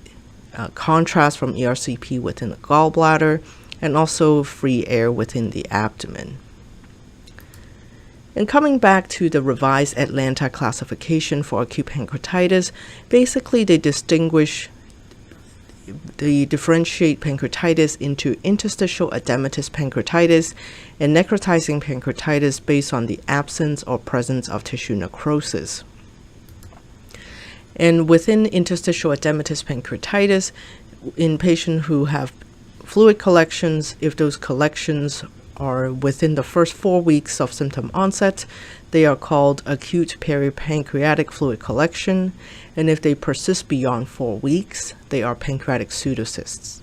contrast from ERCP within the gallbladder and also free air within the abdomen. And coming back to the revised Atlanta classification for acute pancreatitis, basically they differentiate pancreatitis into interstitial edematous pancreatitis and necrotizing pancreatitis based on the absence or presence of tissue necrosis. And within interstitial edematous pancreatitis, in patients who have fluid collections, if those collections are within the first 4 weeks of symptom onset, they are called acute peripancreatic fluid collection, and if they persist beyond 4 weeks, they are pancreatic pseudocysts.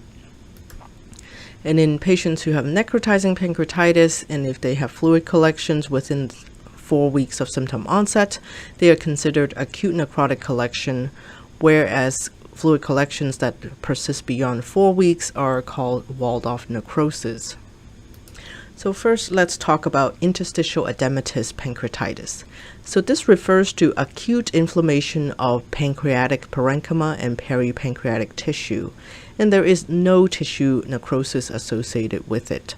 And in patients who have necrotizing pancreatitis, and if they have fluid collections within 4 weeks of symptom onset, they are considered acute necrotic collection, whereas fluid collections that persist beyond 4 weeks are called walled-off necrosis. So first, let's talk about interstitial edematous pancreatitis. So this refers to acute inflammation of pancreatic parenchyma and peripancreatic tissue, and there is no tissue necrosis associated with it.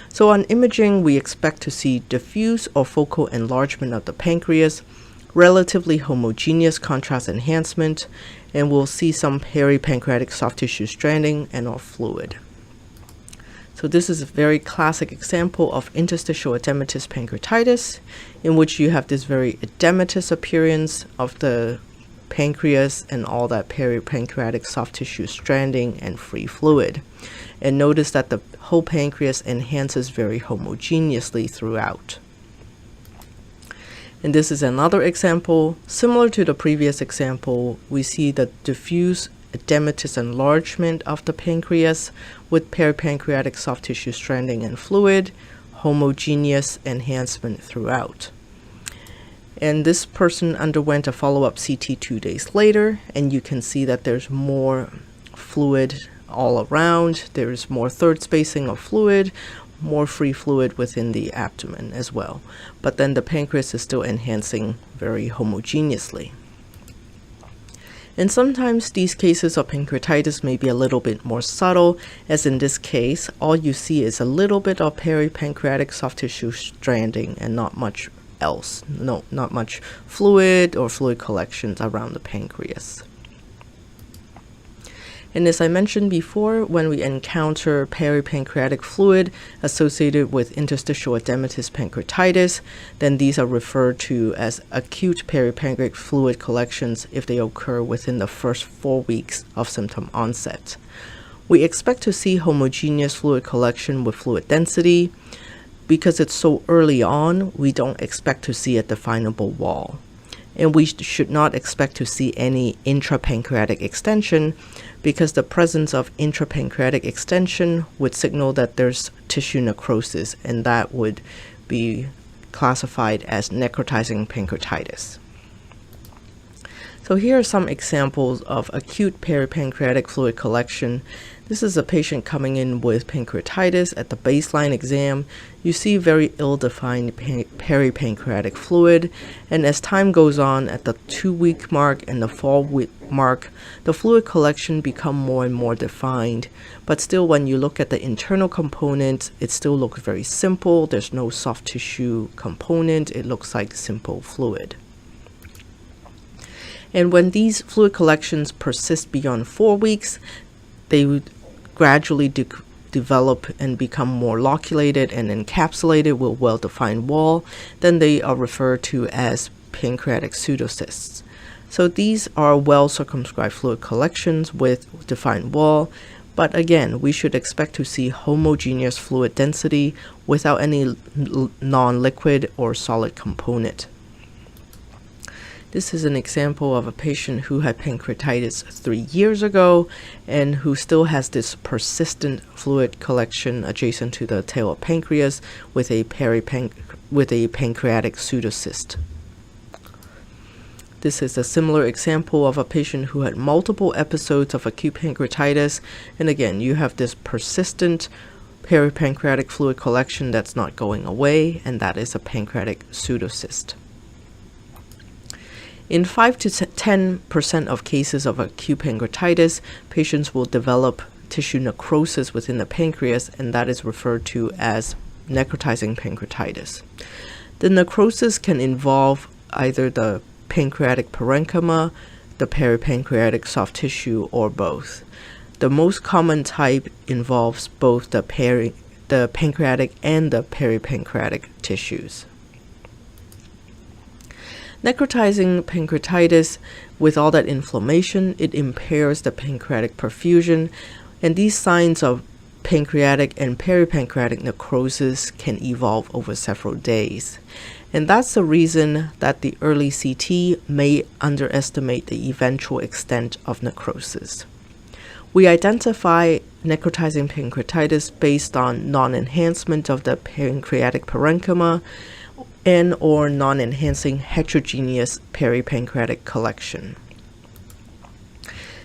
So on imaging, we expect to see diffuse or focal enlargement of the pancreas, relatively homogeneous contrast enhancement, and we'll see some peripancreatic soft tissue stranding and or fluid. So this is a very classic example of interstitial edematous pancreatitis, in which you have this very edematous appearance of the pancreas and all that peripancreatic soft tissue stranding and free fluid. And notice that the whole pancreas enhances very homogeneously throughout. And this is another example. Similar to the previous example, we see the diffuse edematous enlargement of the pancreas with peripancreatic soft tissue stranding and fluid, homogeneous enhancement throughout. And this person underwent a follow-up CT 2 days later, and you can see that there's more fluid all around. There's more third spacing of fluid, more free fluid within the abdomen as well. But then the pancreas is still enhancing very homogeneously. And sometimes these cases of pancreatitis may be a little bit more subtle, as in this case, all you see is a little bit of peripancreatic soft tissue stranding and not much else. Not much fluid or fluid collections around the pancreas. And as I mentioned before, when we encounter peripancreatic fluid associated with interstitial edematous pancreatitis, then these are referred to as acute peripancreatic fluid collections if they occur within the first 4 weeks of symptom onset. We expect to see homogeneous fluid collection with fluid density. because it's so early on, we don't expect to see a definable wall. And we should not expect to see any intrapancreatic extension, because the presence of intrapancreatic extension would signal that there's tissue necrosis, and that would be classified as necrotizing pancreatitis. So here are some examples of acute peripancreatic fluid collection. This is a patient coming in with pancreatitis. At the baseline exam, you see very ill-defined peripancreatic fluid, and as time goes on, at the 2-week mark and the 4-week mark, the fluid collection become more and more defined. But still, when you look at the internal component, it still looks very simple. There's no soft tissue component. It looks like simple fluid. And when these fluid collections persist beyond 4 weeks, they would gradually develop and become more loculated and encapsulated with well-defined wall. Then they are referred to as pancreatic pseudocysts. So these are well-circumscribed fluid collections with defined wall, but again, we should expect to see homogeneous fluid density without any non-liquid or solid component. This is an example of a patient who had pancreatitis 3 years ago and who still has this persistent fluid collection adjacent to the tail of pancreas with a pancreatic pseudocyst. This is a similar example of a patient who had multiple episodes of acute pancreatitis, and again, you have this persistent peripancreatic fluid collection that's not going away, and that is a pancreatic pseudocyst. In 5 to 10% of cases of acute pancreatitis, patients will develop tissue necrosis within the pancreas, and that is referred to as necrotizing pancreatitis. The necrosis can involve either the pancreatic parenchyma, the peripancreatic soft tissue, or both. The most common type involves both the pancreatic and the peripancreatic tissues. Necrotizing pancreatitis, with all that inflammation, it impairs the pancreatic perfusion, and these signs of pancreatic and peripancreatic necrosis can evolve over several days. And that's the reason that the early CT may underestimate the eventual extent of necrosis. We identify necrotizing pancreatitis based on non-enhancement of the pancreatic parenchyma and or non-enhancing heterogeneous peripancreatic collection.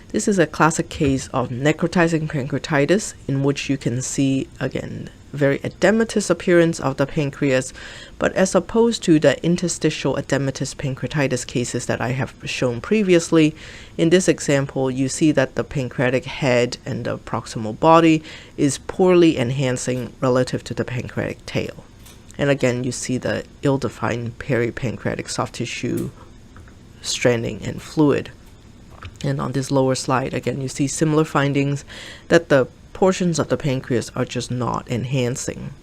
This is a classic case of necrotizing pancreatitis, in which you can see, again, very edematous appearance of the pancreas, but as opposed to the interstitial edematous pancreatitis cases that I have shown previously, in this example, you see that the pancreatic head and the proximal body is poorly enhancing relative to the pancreatic tail. And again, you see the ill-defined peripancreatic soft tissue stranding and fluid. And on this lower slide, again, you see similar findings that the portions of the pancreas are just not enhancing.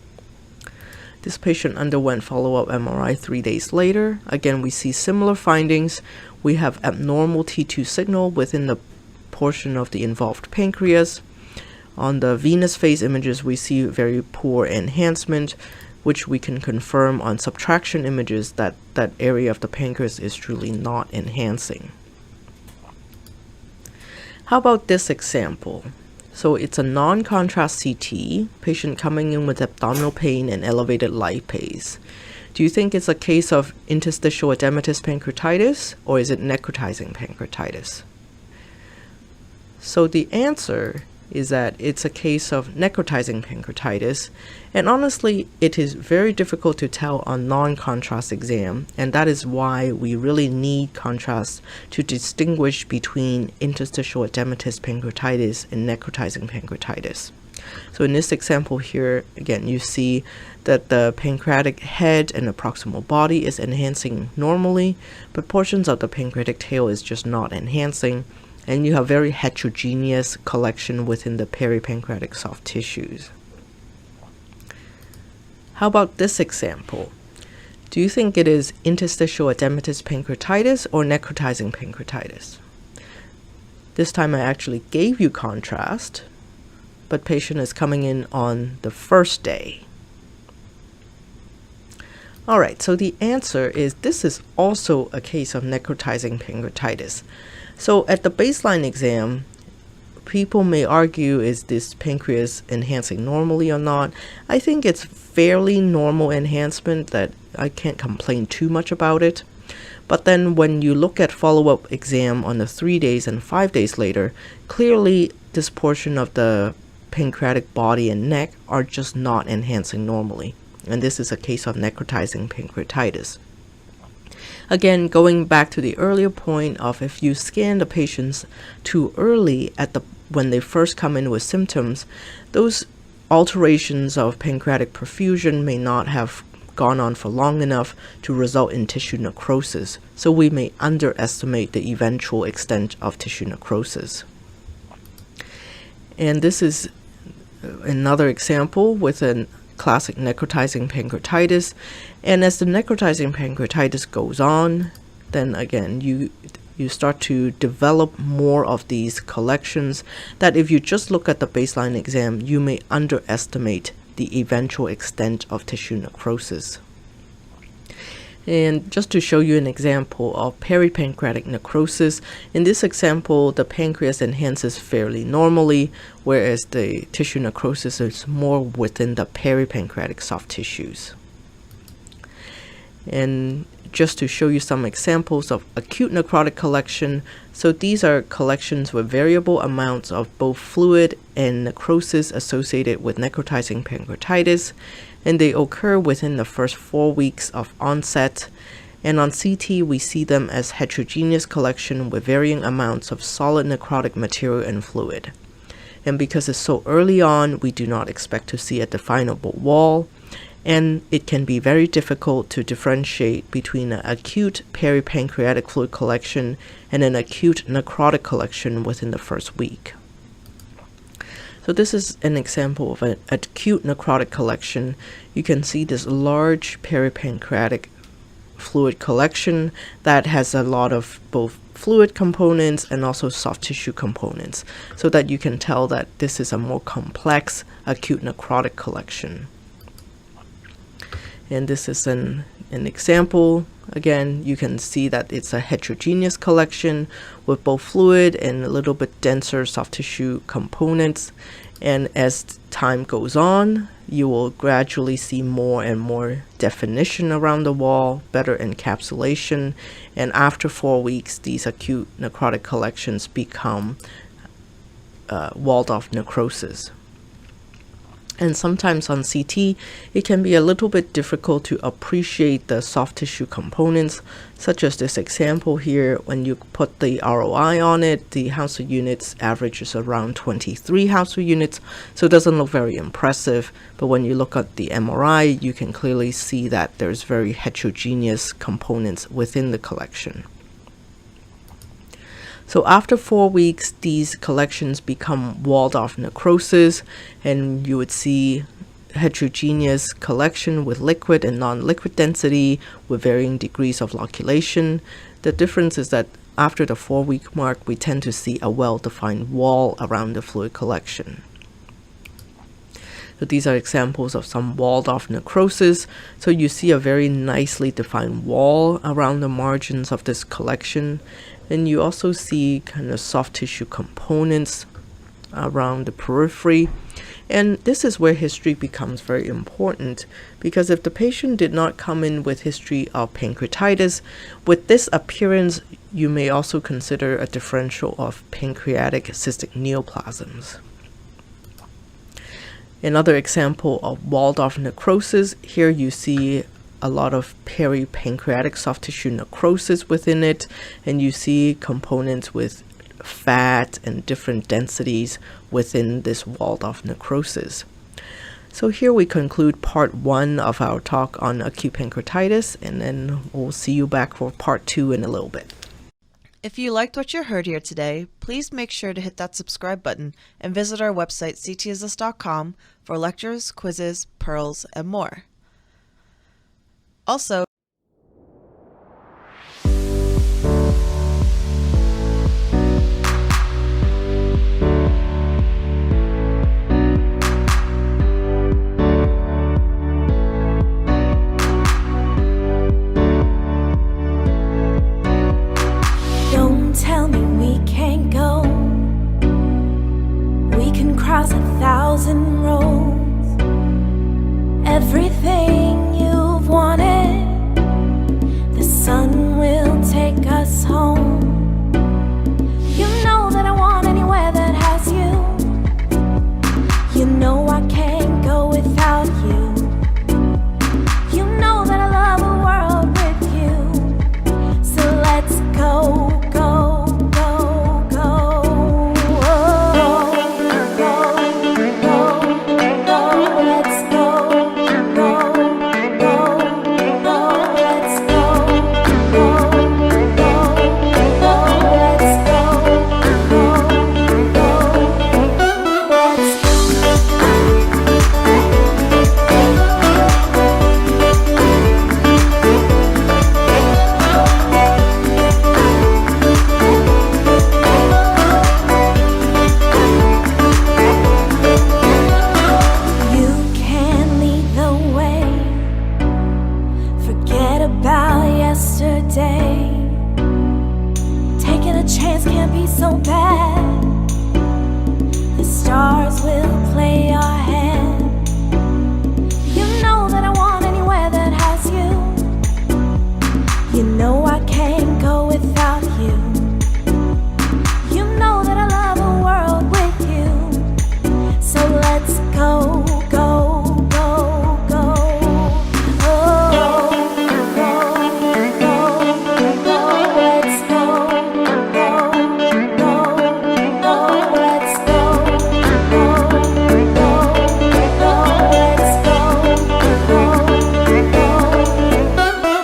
This patient underwent follow-up MRI 3 days later. Again, we see similar findings. We have abnormal T2 signal within the portion of the involved pancreas. On the venous phase images, we see very poor enhancement, which we can confirm on subtraction images that that area of the pancreas is truly not enhancing. How about this example? So it's a non-contrast CT, patient coming in with abdominal pain and elevated lipase. Do you think it's a case of interstitial edematous pancreatitis, or is it necrotizing pancreatitis? So the answer is that it's a case of necrotizing pancreatitis, and honestly, it is very difficult to tell on non-contrast exam, and that is why we really need contrast to distinguish between interstitial edematous pancreatitis and necrotizing pancreatitis. So in this example here, again, you see that the pancreatic head and the proximal body is enhancing normally, but portions of the pancreatic tail is just not enhancing, and you have very heterogeneous collection within the peripancreatic soft tissues. How about this example? Do you think it is interstitial edematous pancreatitis or necrotizing pancreatitis? This time I actually gave you contrast, but patient is coming in on the first day. All right, so the answer is this is also a case of necrotizing pancreatitis. So at the baseline exam, people may argue, is this pancreas enhancing normally or not? I think it's fairly normal enhancement that I can't complain too much about it. But then when you look at follow-up exam on the 3 days and 5 days later, clearly this portion of the pancreatic body and neck are just not enhancing normally. And this is a case of necrotizing pancreatitis. Again, going back to the earlier point of if you scan the patients too early when they first come in with symptoms, those alterations of pancreatic perfusion may not have gone on for long enough to result in tissue necrosis, so we may underestimate the eventual extent of tissue necrosis. And this is another example with a classic necrotizing pancreatitis, and as the necrotizing pancreatitis goes on, then again you start to develop more of these collections that if you just look at the baseline exam, you may underestimate the eventual extent of tissue necrosis. And just to show you an example of peripancreatic necrosis, in this example, the pancreas enhances fairly normally, whereas the tissue necrosis is more within the peripancreatic soft tissues. And just to show you some examples of acute necrotic collection, so these are collections with variable amounts of both fluid and necrosis associated with necrotizing pancreatitis, and they occur within the first 4 weeks of onset. And on CT, we see them as heterogeneous collection with varying amounts of solid necrotic material and fluid. And because it's so early on, we do not expect to see a definable wall, and it can be very difficult to differentiate between an acute peripancreatic fluid collection and an acute necrotic collection within the first week. So this is an example of an acute necrotic collection. You can see this large peripancreatic fluid collection that has a lot of both fluid components and also soft tissue components, so that you can tell that this is a more complex acute necrotic collection. And this is an example. Again, you can see that it's a heterogeneous collection with both fluid and a little bit denser soft tissue components. And as time goes on, you will gradually see more and more definition around the wall, better encapsulation, and after 4 weeks, these acute necrotic collections become walled-off necrosis. And sometimes on CT, it can be a little bit difficult to appreciate the soft tissue components, such as this example here. When you put the ROI on it, the Hounsfield units average is around 23 Hounsfield units, so it doesn't look very impressive. But when you look at the MRI, you can clearly see that there's very heterogeneous components within the collection. So after 4 weeks, these collections become walled-off necrosis, and you would see heterogeneous collection with liquid and non-liquid density with varying degrees of loculation. The difference is that after the 4-week mark, we tend to see a well-defined wall around the fluid collection. So these are examples of some walled-off necrosis. So you see a very nicely defined wall around the margins of this collection. And you also see kind of soft tissue components around the periphery. And this is where history becomes very important, because if the patient did not come in with history of pancreatitis, with this appearance, you may also consider a differential of pancreatic cystic neoplasms. Another example of walled-off necrosis, here you see a lot of peripancreatic soft tissue necrosis within it, and you see components with fat and different densities within this walled-off necrosis. So here we conclude part 1 of our talk on acute pancreatitis, and then we'll see you back for part 2 in a little bit. If you liked what you heard here today, please make sure to hit that subscribe button and visit our website ctisist.com for lectures, quizzes, pearls, and more. Also, chance can't be so bad. The stars will play our hand. You know that I want anywhere that has you. You know I can't go without you. You know that I love a world with you. So let's go, go, go, go. Oh, go, go, go. Let's go, go, go, go. Let's go, go, go, go. Let's go, go, go.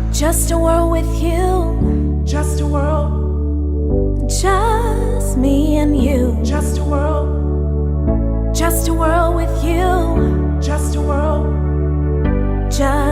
Let's just a world with you. Just a world. Just me and you. Just a world. Just a world with you. Just a world. Just